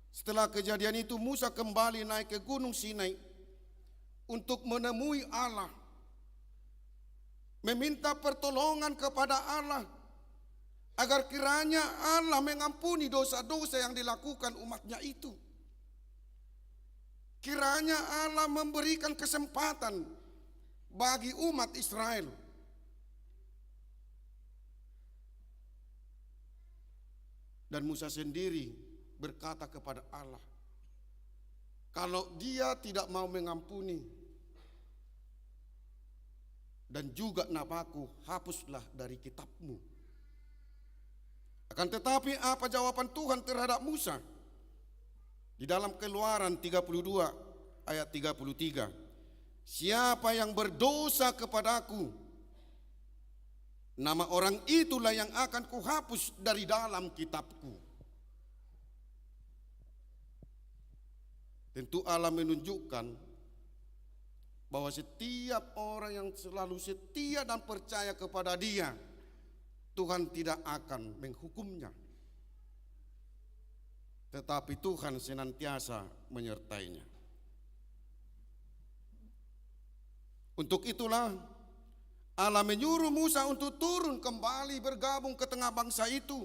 [SPEAKER 4] Setelah kejadian itu, Musa kembali naik ke Gunung Sinai untuk menemui Allah, meminta pertolongan kepada Allah agar kiranya Allah mengampuni dosa-dosa yang dilakukan umatnya itu. Kiranya Allah memberikan kesempatan bagi umat Israel. Dan Musa sendiri berkata kepada Allah, kalau dia tidak mau mengampuni dan juga namaku, hapuslah dari kitabmu. Akan tetapi apa jawaban Tuhan terhadap Musa? Di dalam Keluaran 32 ayat 33, siapa yang berdosa kepadaku, nama orang itulah yang akan kuhapus dari dalam kitabku. Tentu Allah menunjukkan bahwa setiap orang yang selalu setia dan percaya kepada Dia, Tuhan tidak akan menghukumnya, tetapi Tuhan senantiasa menyertainya. Untuk itulah Allah menyuruh Musa untuk turun kembali bergabung ke tengah bangsa itu,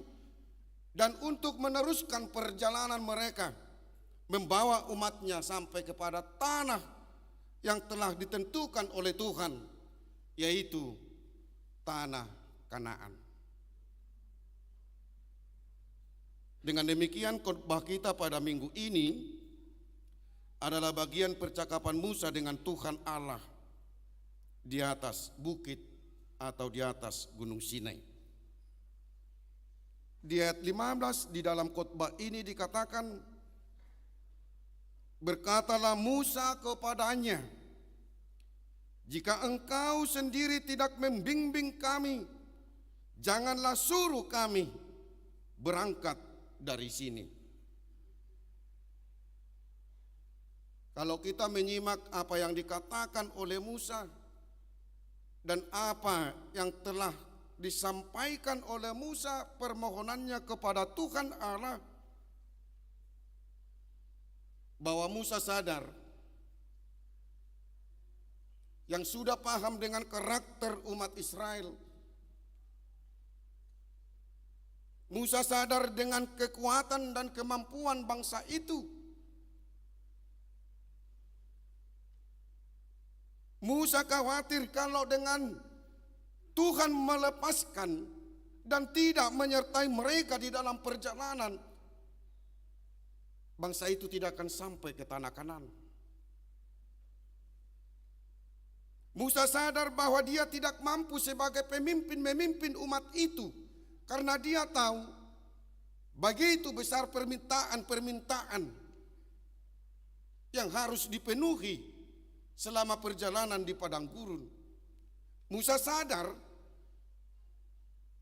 [SPEAKER 4] dan untuk meneruskan perjalanan mereka, membawa umatnya sampai kepada tanah yang telah ditentukan oleh Tuhan, yaitu tanah Kanaan. Dengan demikian, khotbah kita pada minggu ini adalah bagian percakapan Musa dengan Tuhan Allah di atas bukit atau di atas Gunung Sinai. Di ayat 15 di dalam khotbah ini dikatakan, berkatalah Musa kepadanya, jika engkau sendiri tidak membimbing kami, janganlah suruh kami berangkat dari sini. Kalau kita menyimak apa yang dikatakan oleh Musa dan apa yang telah disampaikan oleh Musa, permohonannya kepada Tuhan Allah, bahwa Musa sadar yang sudah paham dengan karakter umat Israel. Musa sadar dengan kekuatan dan kemampuan bangsa itu. Musa khawatir kalau dengan Tuhan melepaskan dan tidak menyertai mereka di dalam perjalanan, bangsa itu tidak akan sampai ke tanah Kanaan. Musa sadar bahwa dia tidak mampu sebagai pemimpin memimpin umat itu, karena dia tahu begitu besar permintaan-permintaan yang harus dipenuhi selama perjalanan di padang gurun. Musa sadar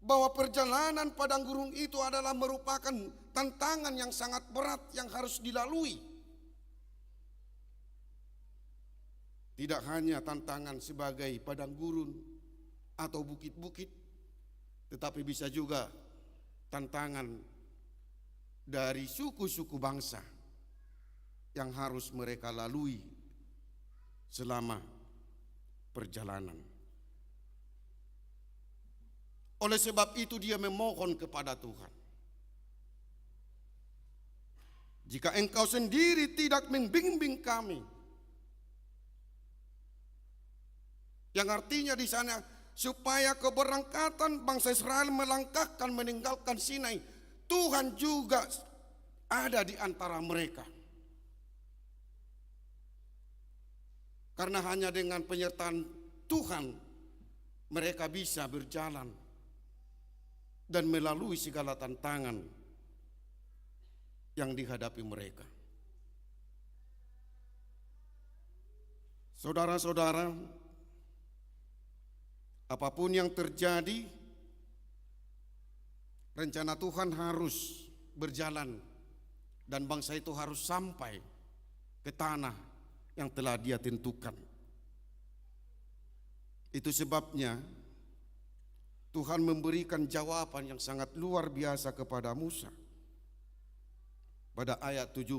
[SPEAKER 4] bahwa perjalanan padang gurun itu adalah merupakan tantangan yang sangat berat yang harus dilalui. Tidak hanya tantangan sebagai padang gurun atau bukit-bukit, tetapi bisa juga tantangan dari suku-suku bangsa yang harus mereka lalui selama perjalanan. Oleh sebab itu dia memohon kepada Tuhan, jika engkau sendiri tidak membimbing kami, yang artinya di sana supaya keberangkatan bangsa Israel melangkahkan meninggalkan Sinai, Tuhan juga ada di antara mereka. Karena hanya dengan penyertaan Tuhan mereka bisa berjalan dan melalui segala tantangan yang dihadapi mereka. Saudara-saudara, apapun yang terjadi, rencana Tuhan harus berjalan dan bangsa itu harus sampai ke tanah yang telah Dia tentukan. Itu sebabnya Tuhan memberikan jawaban yang sangat luar biasa kepada Musa pada ayat 17.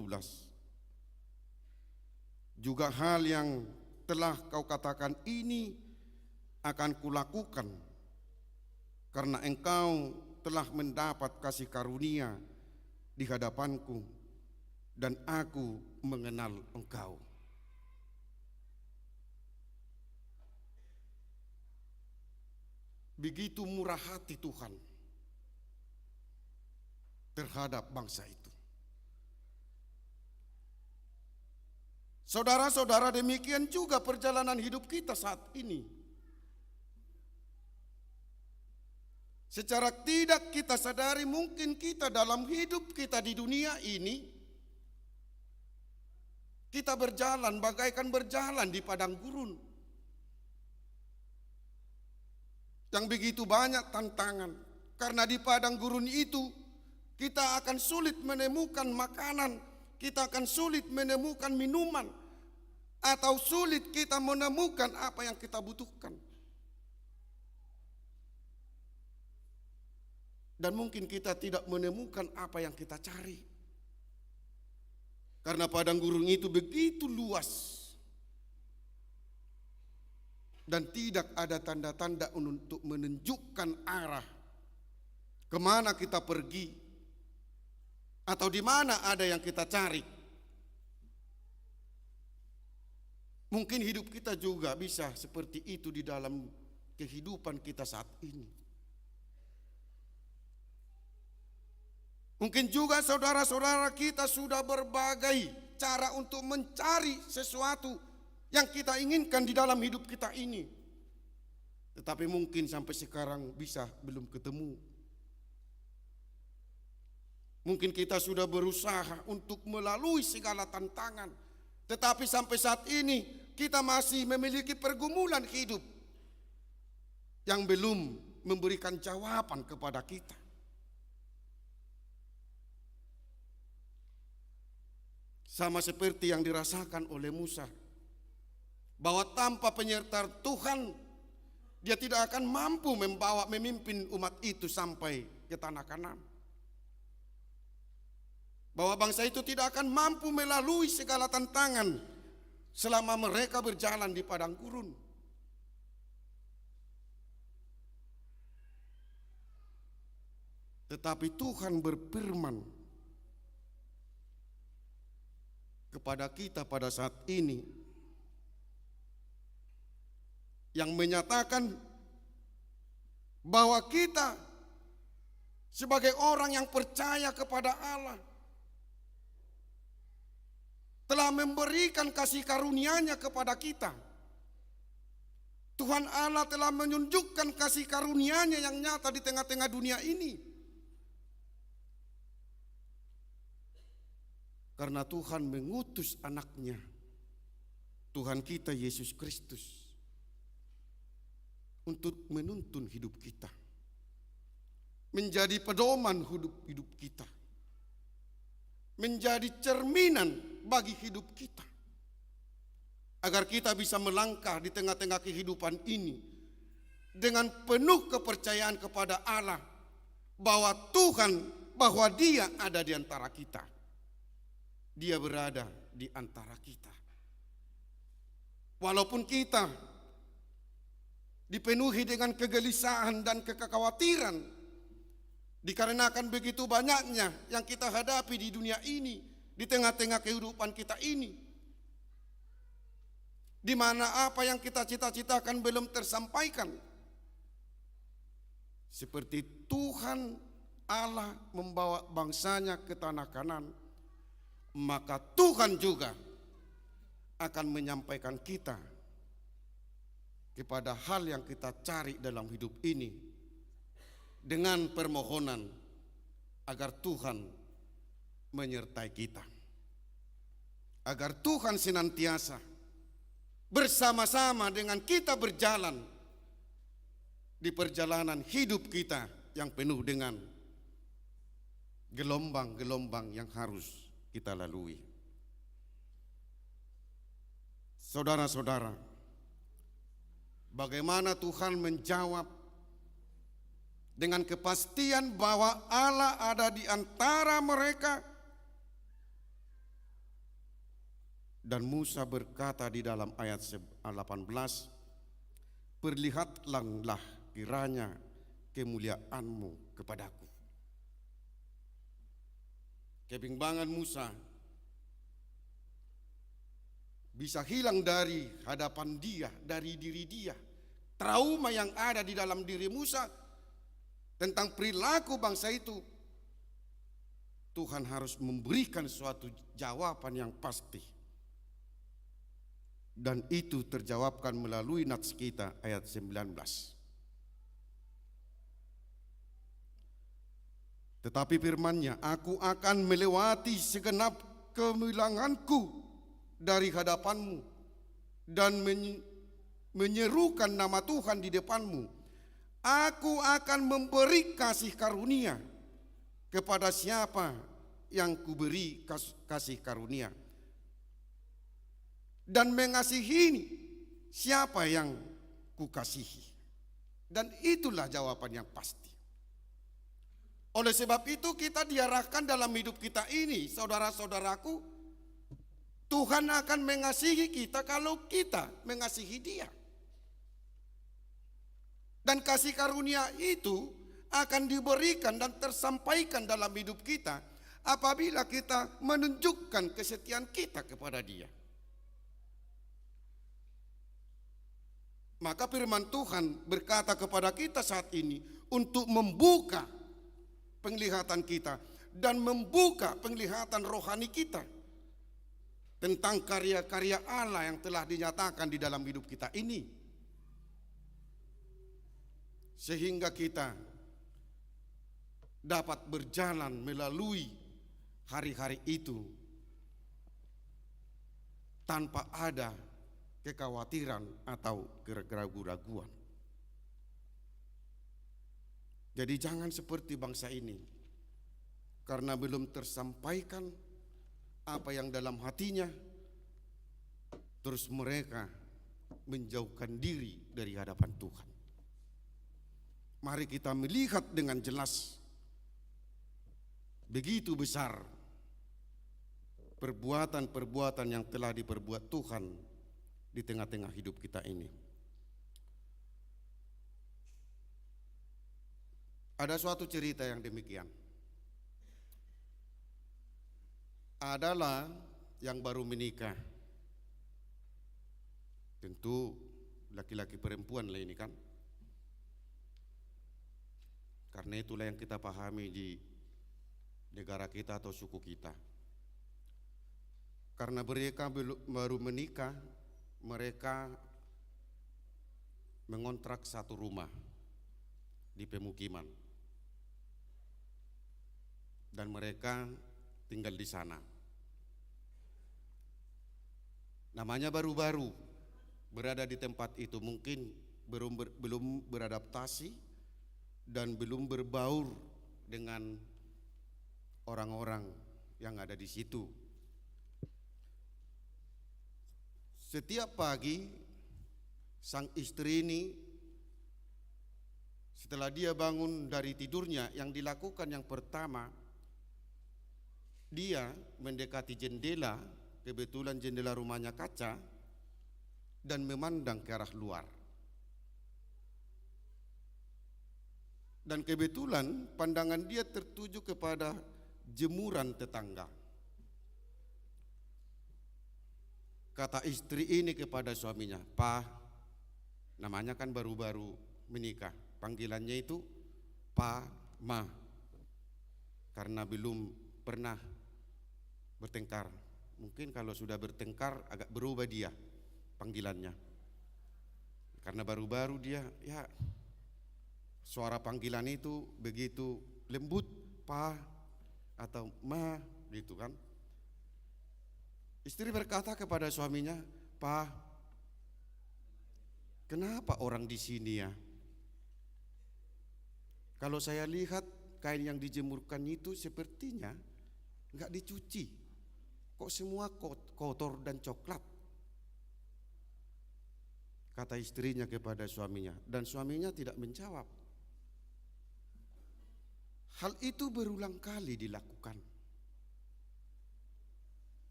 [SPEAKER 4] Juga hal yang telah kau katakan ini akan kulakukan, karena engkau telah mendapat kasih karunia di hadapanku dan aku mengenal engkau. Begitu murah hati Tuhan terhadap bangsa itu. Saudara-saudara, demikian juga perjalanan hidup kita saat ini. Secara tidak kita sadari, mungkin kita dalam hidup kita di dunia ini, kita berjalan bagaikan berjalan di padang gurun yang begitu banyak tantangan. Karena di padang gurun itu kita akan sulit menemukan makanan, kita akan sulit menemukan minuman, atau sulit kita menemukan apa yang kita butuhkan. Dan mungkin kita tidak menemukan apa yang kita cari, karena padang gurun itu begitu luas dan tidak ada tanda-tanda untuk menunjukkan arah kemana kita pergi atau di mana ada yang kita cari. Mungkin hidup kita juga bisa seperti itu di dalam kehidupan kita saat ini. Mungkin juga saudara-saudara kita sudah berbagai cara untuk mencari sesuatu yang kita inginkan di dalam hidup kita ini, tetapi mungkin sampai sekarang belum ketemu. Mungkin kita sudah berusaha untuk melalui segala tantangan, tetapi sampai saat ini kita masih memiliki pergumulan hidup yang belum memberikan jawaban kepada kita. Sama seperti yang dirasakan oleh Musa, bahwa tanpa penyertaan Tuhan, dia tidak akan mampu memimpin umat itu sampai ke tanah Kanaan. Bahwa bangsa itu tidak akan mampu melalui segala tantangan selama mereka berjalan di padang gurun. Tetapi Tuhan berfirman kepada kita pada saat ini, yang menyatakan bahwa kita sebagai orang yang percaya kepada Allah telah memberikan kasih karunia-Nya kepada kita. Tuhan Allah telah menunjukkan kasih karunia-Nya yang nyata di tengah-tengah dunia ini. Karena Tuhan mengutus anaknya, Tuhan kita Yesus Kristus, untuk menuntun hidup kita, menjadi pedoman hidup kita, menjadi cerminan bagi hidup kita, agar kita bisa melangkah di tengah-tengah kehidupan ini dengan penuh kepercayaan kepada Allah, bahwa Dia ada di antara kita. Dia berada di antara kita. Walaupun kita dipenuhi dengan kegelisahan dan kekhawatiran, dikarenakan begitu banyaknya yang kita hadapi di dunia ini, di tengah-tengah kehidupan kita ini, di mana apa yang kita cita-citakan belum tersampaikan. Seperti Tuhan Allah membawa bangsanya ke tanah Kanaan, maka Tuhan juga akan menyampaikan kita kepada hal yang kita cari dalam hidup ini, dengan permohonan agar Tuhan menyertai kita, agar Tuhan senantiasa bersama-sama dengan kita berjalan di perjalanan hidup kita yang penuh dengan gelombang-gelombang yang harus kita lalui. Saudara-saudara, bagaimana Tuhan menjawab dengan kepastian bahwa Allah ada di antara mereka? Dan Musa berkata di dalam ayat 18, "Perlihatlah kiranya kemuliaan-Mu kepadaku." Kebimbangan Musa bisa hilang dari hadapan dia, dari diri dia. Trauma yang ada di dalam diri Musa tentang perilaku bangsa itu, Tuhan harus memberikan suatu jawaban yang pasti. Dan itu terjawabkan melalui nats kita ayat 19. Tetapi firman-Nya, "Aku akan melewati segenap kemilanganku dari hadapan-Mu dan menyerukan nama Tuhan di depan-Mu. Aku akan memberi kasih karunia kepada siapa yang kuberi kasih karunia, dan mengasihi siapa yang kukasihi." Dan itulah jawaban yang pasti. Oleh sebab itu kita diarahkan dalam hidup kita ini, saudara-saudaraku, Tuhan akan mengasihi kita kalau kita mengasihi Dia. Dan kasih karunia itu akan diberikan dan tersampaikan dalam hidup kita apabila kita menunjukkan kesetiaan kita kepada Dia. Maka firman Tuhan berkata kepada kita saat ini untuk membuka penglihatan kita dan membuka penglihatan rohani kita tentang karya-karya Allah yang telah dinyatakan di dalam hidup kita ini, sehingga kita dapat berjalan melalui hari-hari itu tanpa ada kekhawatiran atau keraguan-raguan. Jadi jangan seperti bangsa ini, karena belum tersampaikan apa yang dalam hatinya, terus mereka menjauhkan diri dari hadapan Tuhan. Mari kita melihat dengan jelas begitu besar perbuatan-perbuatan yang telah diperbuat Tuhan di tengah-tengah hidup kita ini. Ada suatu cerita yang demikian. Adalah yang baru menikah. Tentu laki-laki perempuan lah ini kan. Karena itulah yang kita pahami di negara kita atau suku kita. Karena mereka baru menikah, mereka mengontrak satu rumah di pemukiman. Dan mereka tinggal di sana. Namanya baru-baru berada di tempat itu, mungkin belum beradaptasi dan belum berbaur dengan orang-orang yang ada di situ. Setiap pagi sang istri ini setelah dia bangun dari tidurnya, yang dilakukan yang pertama, dia mendekati jendela, kebetulan jendela rumahnya kaca, dan memandang ke arah luar. Dan kebetulan pandangan dia tertuju kepada jemuran tetangga. Kata istri ini kepada suaminya, "Pak," namanya kan baru-baru menikah, panggilannya itu Pa, Ma, karena belum pernah bertengkar. Mungkin kalau sudah bertengkar agak berubah dia panggilannya. Karena baru-baru dia, ya suara panggilan itu begitu lembut, Pa atau Ma gitu kan. Istri berkata kepada suaminya, "Pa, kenapa orang di sini ya? Kalau saya lihat kain yang dijemurkan itu sepertinya enggak dicuci. Kok semua kotor dan coklat?" Kata istrinya kepada suaminya, dan suaminya tidak menjawab. Hal itu berulang kali dilakukan.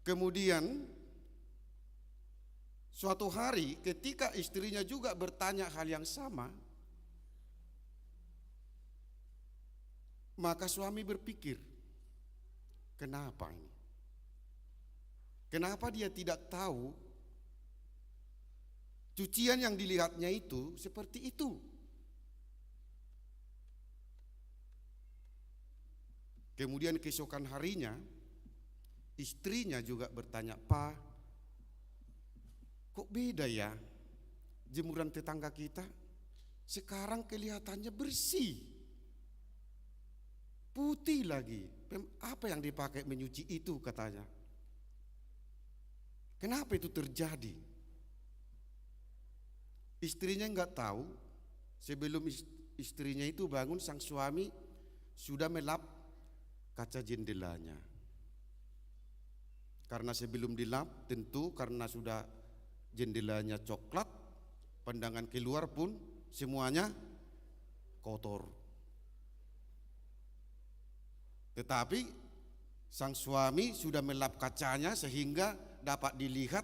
[SPEAKER 4] Kemudian suatu hari ketika istrinya juga bertanya hal yang sama, maka suami berpikir, kenapa ini? Kenapa dia tidak tahu cucian yang dilihatnya itu seperti itu? Kemudian keesokan harinya istrinya juga bertanya, "Pa, kok beda ya jemuran tetangga kita? Sekarang kelihatannya bersih, putih lagi. Apa yang dipakai menyuci itu?" katanya. Kenapa itu terjadi? Istrinya enggak tahu. Sebelum istrinya itu bangun, sang suami sudah melap kaca jendelanya. Karena sebelum dilap, tentu karena sudah jendelanya coklat, pandangan keluar pun semuanya kotor. Tetapi sang suami sudah melap kacanya sehingga dapat dilihat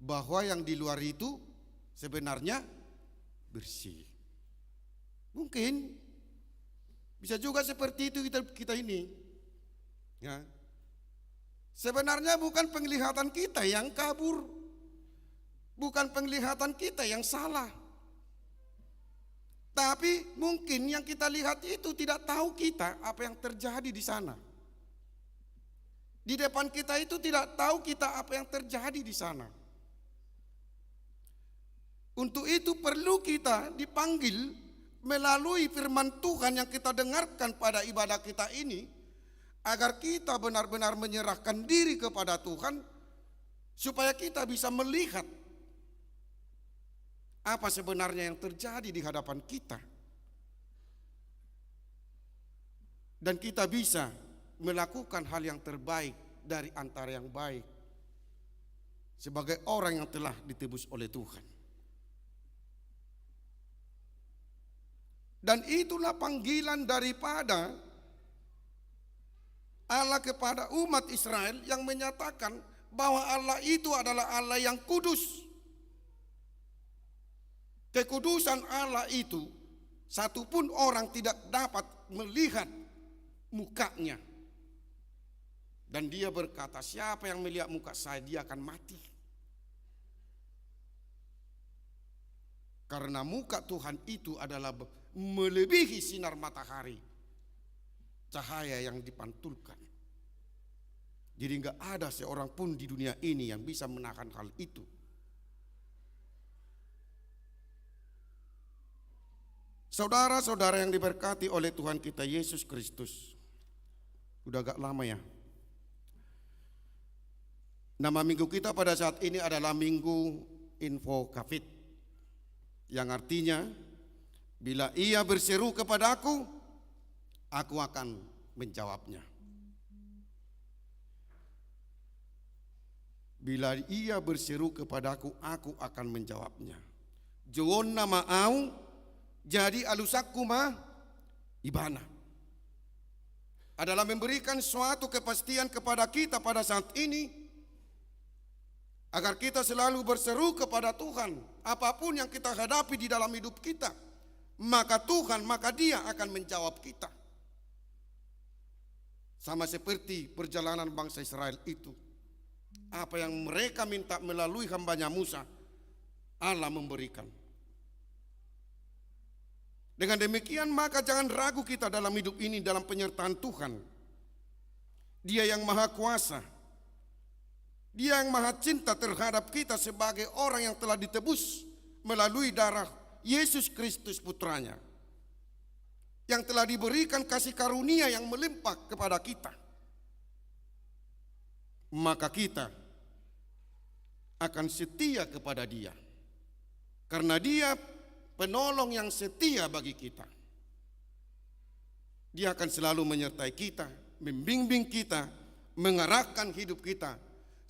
[SPEAKER 4] bahwa yang di luar itu sebenarnya bersih. Mungkin bisa juga seperti itu kita ini. Ya. Sebenarnya bukan penglihatan kita yang kabur, bukan penglihatan kita yang salah. Tapi mungkin yang kita lihat itu tidak tahu kita apa yang terjadi di sana. Di depan kita itu tidak tahu kita apa yang terjadi di sana. Untuk itu perlu kita dipanggil melalui firman Tuhan yang kita dengarkan pada ibadah kita ini, agar kita benar-benar menyerahkan diri kepada Tuhan, supaya kita bisa melihat apa sebenarnya yang terjadi di hadapan kita. Dan kita bisa melakukan hal yang terbaik dari antara yang baik sebagai orang yang telah ditebus oleh Tuhan. Dan itulah panggilan daripada Allah kepada umat Israel yang menyatakan bahwa Allah itu adalah Allah yang kudus. Kekudusan Allah itu satupun orang tidak dapat melihat mukanya. Dan dia berkata, siapa yang melihat muka saya, dia akan mati. Karena muka Tuhan itu adalah melebihi sinar matahari, cahaya yang dipantulkan. Jadi enggak ada seorang pun di dunia ini yang bisa menahan hal itu. Saudara-saudara yang diberkati oleh Tuhan kita Yesus Kristus, udah agak lama ya. Nama minggu kita pada saat ini adalah Minggu Info Covid, yang artinya bila ia berseru kepadaku, aku akan menjawabnya. Bila ia berseru kepadaku, aku akan menjawabnya. Joon nama au, jadi alusaku mah ibana. Adalah memberikan suatu kepastian kepada kita pada saat ini, agar kita selalu berseru kepada Tuhan. Apapun yang kita hadapi di dalam hidup kita, maka Tuhan, maka Dia akan menjawab kita. Sama seperti perjalanan bangsa Israel itu. Apa yang mereka minta melalui hambanya Musa, Allah memberikan. Dengan demikian maka jangan ragu kita dalam hidup ini dalam penyertaan Tuhan. Dia yang maha kuasa, Dia yang maha cinta terhadap kita sebagai orang yang telah ditebus melalui darah Yesus Kristus putranya, yang telah diberikan kasih karunia yang melimpah kepada kita. Maka kita akan setia kepada Dia, karena Dia penolong yang setia bagi kita. Dia akan selalu menyertai kita, membimbing kita, mengarahkan hidup kita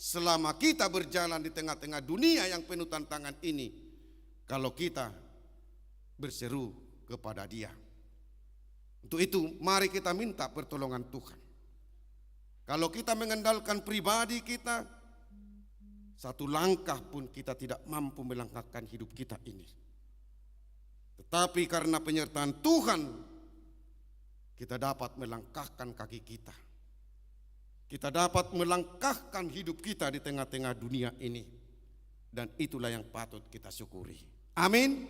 [SPEAKER 4] selama kita berjalan di tengah-tengah dunia yang penuh tantangan ini, kalau kita berseru kepada Dia. Untuk itu mari kita minta pertolongan Tuhan. Kalau kita mengandalkan pribadi kita, satu langkah pun kita tidak mampu melangkahkan hidup kita ini. Tetapi karena penyertaan Tuhan, kita dapat melangkahkan kaki kita. Kita dapat melangkahkan hidup kita di tengah-tengah dunia ini. Dan itulah yang patut kita syukuri. Amin.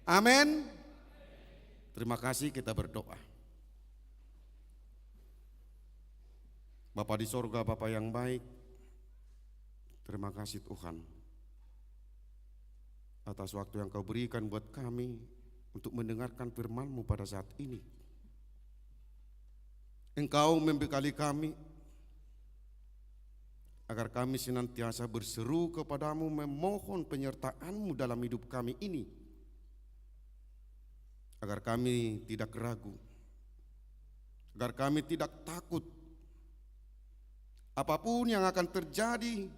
[SPEAKER 4] Amin. Terima kasih, kita berdoa. Bapa di sorga, Bapa yang baik, terima kasih Tuhan atas waktu yang Kau berikan buat kami untuk mendengarkan firman-Mu pada saat ini. Engkau membekali kami agar kami senantiasa berseru kepadamu, memohon penyertaan-Mu dalam hidup kami ini, agar kami tidak ragu, agar kami tidak takut apapun yang akan terjadi,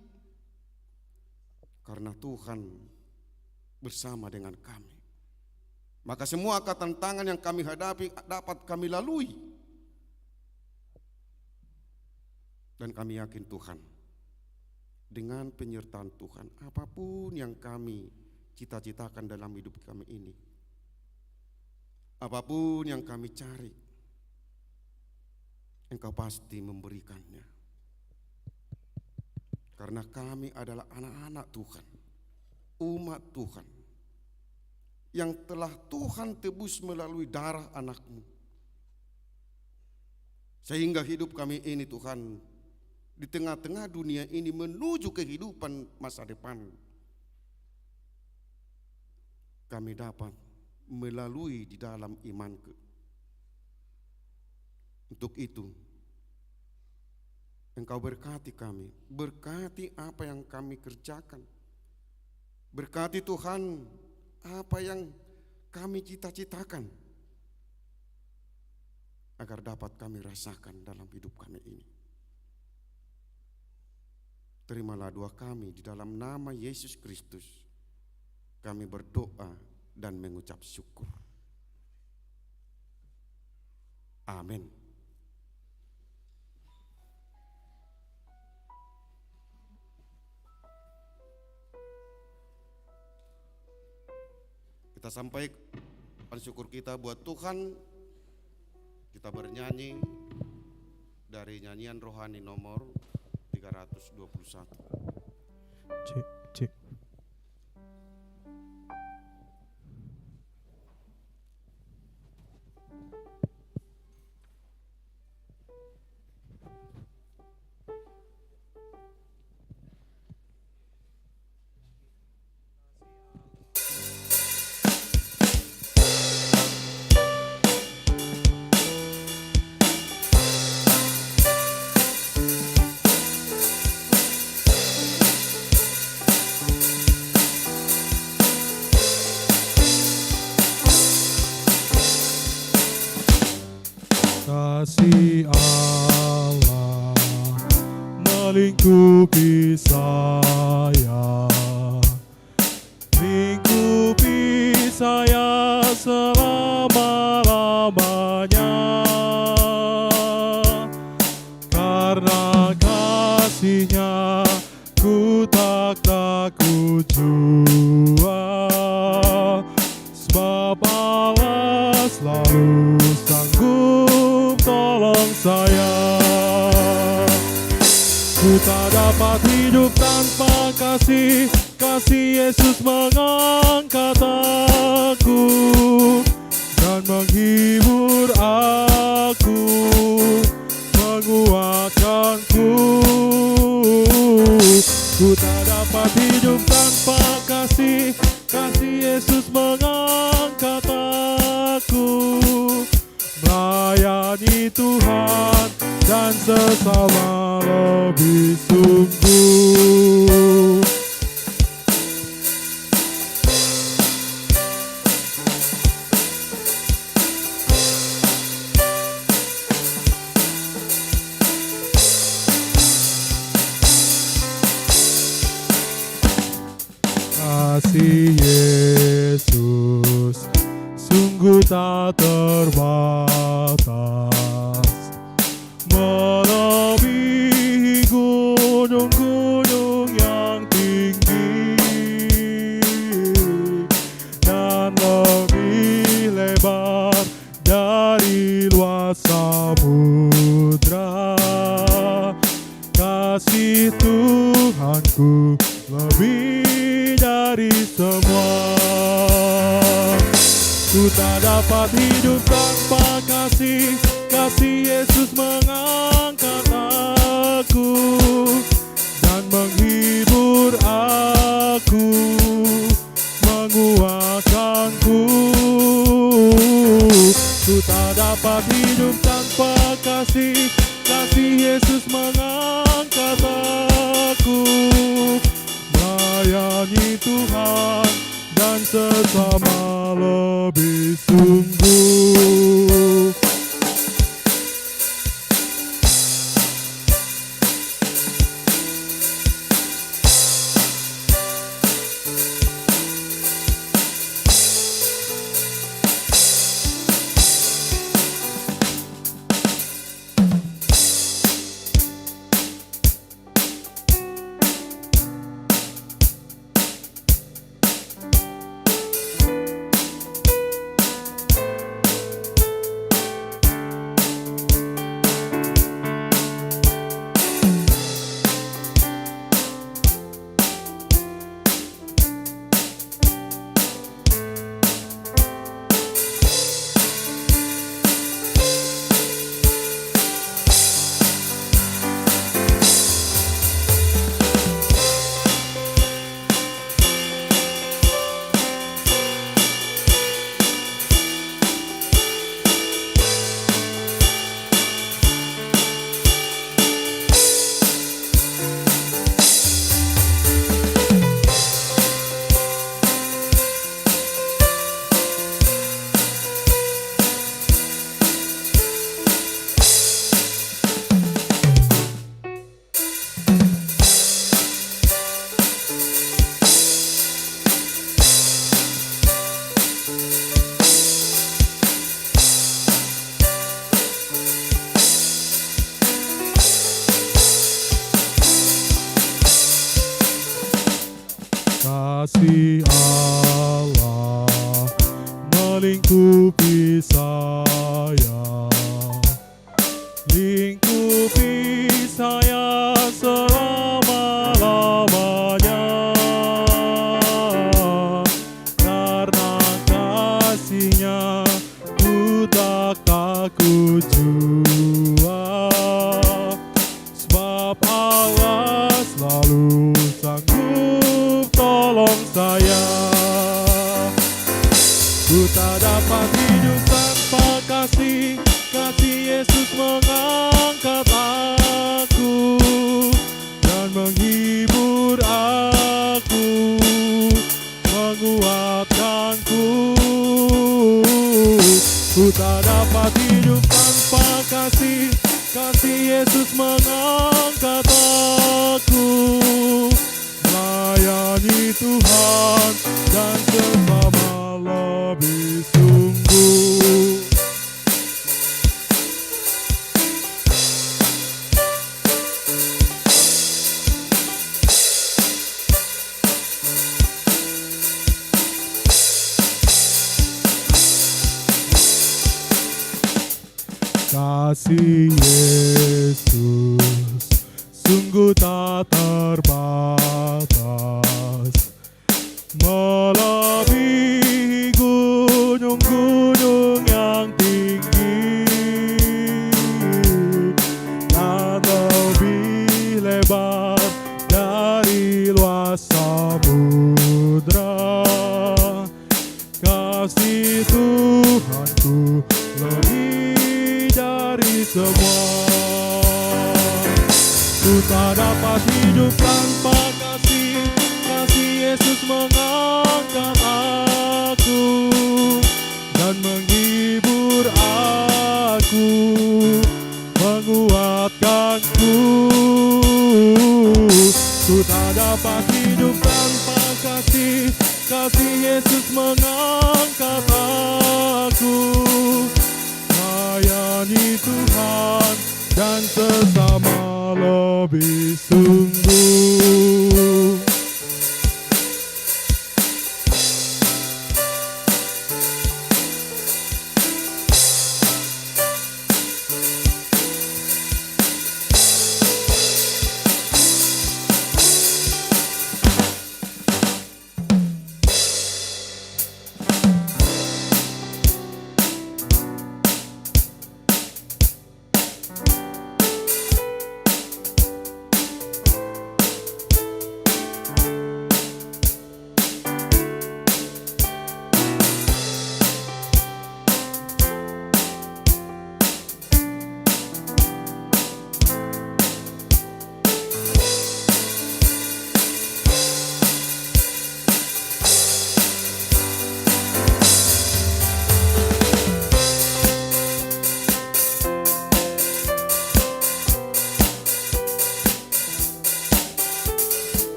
[SPEAKER 4] karena Tuhan bersama dengan kami. Maka semua tantangan yang kami hadapi dapat kami lalui. Dan kami yakin Tuhan, dengan penyertaan Tuhan, apapun yang kami cita-citakan dalam hidup kami ini, apapun yang kami cari, Engkau pasti memberikannya. Karena kami adalah anak-anak Tuhan, umat Tuhan, yang telah Tuhan tebus melalui darah anak-Mu. Sehingga hidup kami ini Tuhan, di tengah-tengah dunia ini menuju kehidupan masa depan, kami dapat melalui di dalam imanku. Untuk itu, Engkau berkati kami, berkati apa yang kami kerjakan. Berkati Tuhan apa yang kami cita-citakan, agar dapat kami rasakan dalam hidup kami ini. Terimalah doa kami di dalam nama Yesus Kristus. Kami berdoa dan mengucap syukur. Amin. Kita sampaikan syukur kita buat Tuhan. Kita bernyanyi dari nyanyian rohani nomor 321.
[SPEAKER 2] Cik, cik. Kasih Allah melingkupi saya, lingkupi saya selama-lamanya. Karena kasih-Nya ku tak takut jua, sebab Allah selalu sanggup tolong saya. Ku tak dapat hidup tanpa kasih, kasih Yesus mengangkat aku dan menghibur aku, menguatkanku. Ku tak dapat hidup tanpa kasih, kasih Yesus mengangkat aku, melayani Tuhan dan sesama lebih sungguh. Kasih Yesus sungguh tak terbatas, melebihi gunung-gunung yang tinggi dan lebih lebar dari luas samudra. Kasih Tuhanku lebih dari semua. Ku tak dapat hidup tanpa kasih, kasih Yesus mengangkat aku dan menghibur aku, menguatkanku. Ku tak dapat hidup tanpa kasih, kasih Yesus mengangkat aku, melayani Tuhan dan sesama lebih sungguh. Kasih Allah melingkupi saya, lingkupi saya selama-lamanya. Karena kasih-Nya ku tak takut jua, sebab Allah selalu sanggup tolong saya. Ku tak dapat hidup tanpa kasih, kasih Yesus mengangkat aku dan menghibur aku, menguatkanku. Ku tak dapat hidup tanpa kasih, kasih Yesus mengangkat aku, melayani Tuhan dan sesama lebih sungguh. Kasih Yesus sungguh tak terbatas, melebihi gunung-gunung yang tinggi, dan lebih lebar dari luas samudra. Kasih Tuhanku lebih dari semua. Ku tak dapat hidup tanpa kasih, kasih Yesus mengangkat aku dan menghibur aku, menguatkanku. Ku tak dapat hidup tanpa kasih, kasih Yesus mengangkat aku, melayani Tuhan dan sesama lebih sungguh.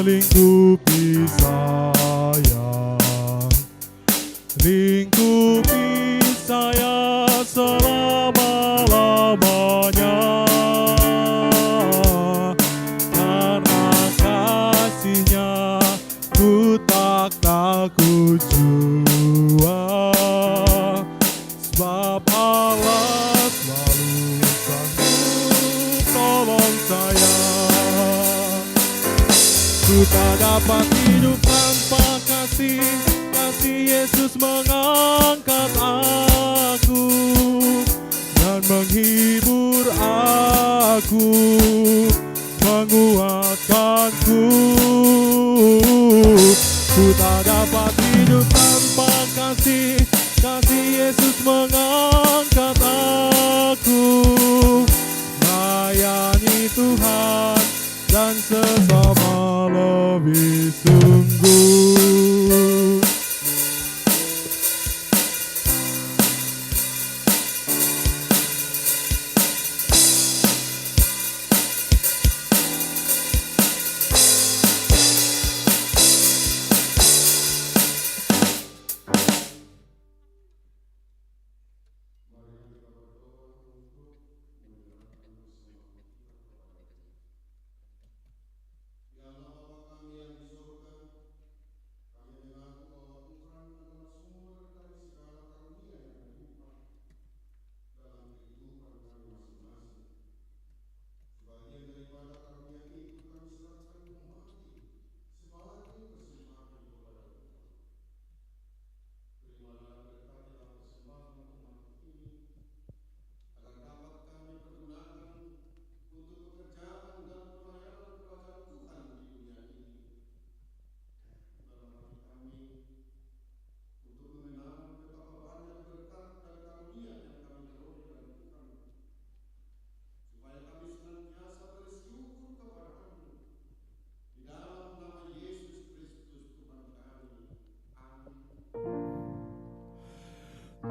[SPEAKER 2] Lingkupi saya, lingkupi saya selama-lamanya. Karena kasih-Nya ku tak takut jua, sebab Allah selalu sanggup tolong saya. Ku tak dapat hidup tanpa kasih, kasih Yesus mengangkat aku dan menghibur aku, menguatkanku. Ku tak dapat hidup tanpa kasih, kasih Yesus mengangkat aku. Layani Tuhan dan sesama lebih sungguh.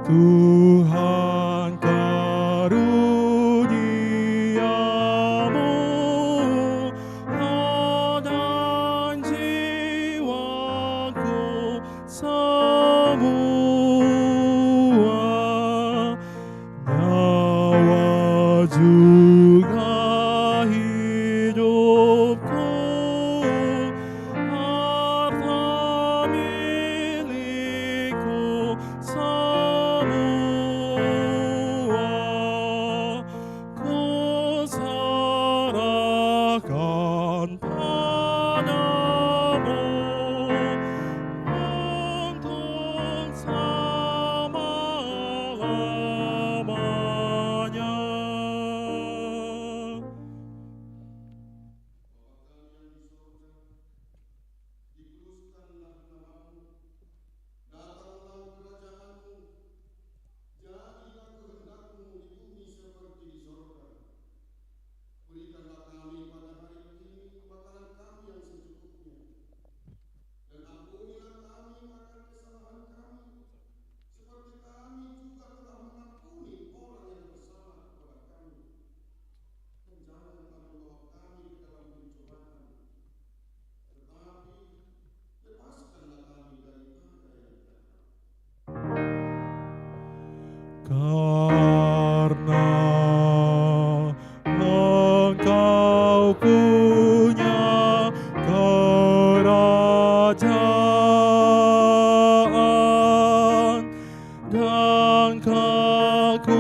[SPEAKER 2] Tuhan karuniamu dan jiwaku semua, nyawa juga hidupku, harta milikku serahkan padamu untuk selama-lamanya. Karena Engkau punya kerajaan dan kekuasaan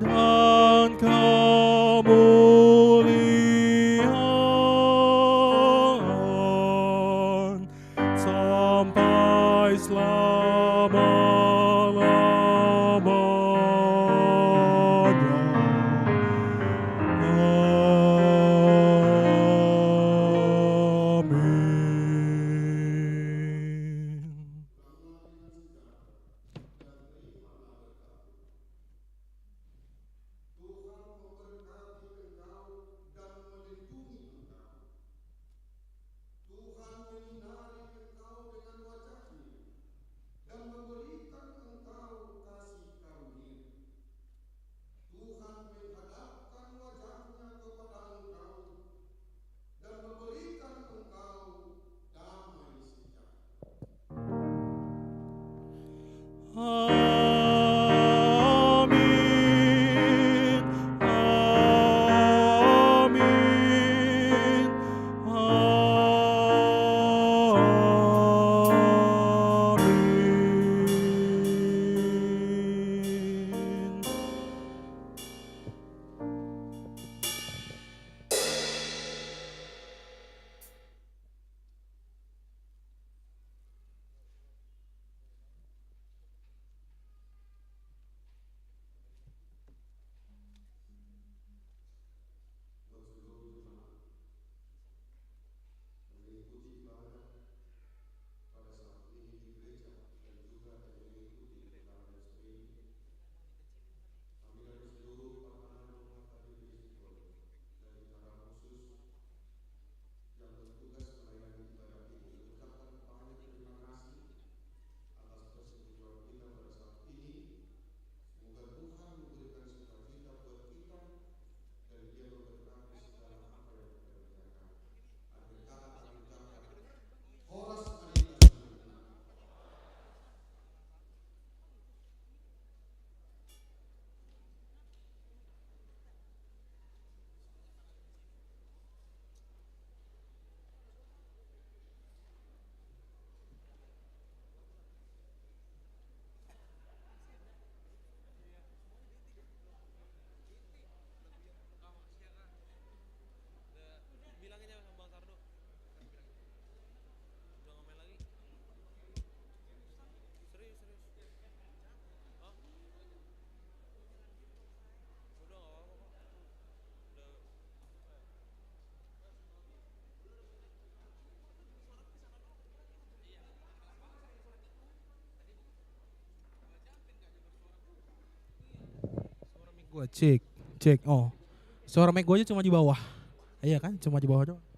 [SPEAKER 2] dan kemuliaan sampai selama-lamanya. Amin.
[SPEAKER 5] Cek. Oh. Suara mic gue aja cuma di bawah. Iya kan? Cuma di bawah doang.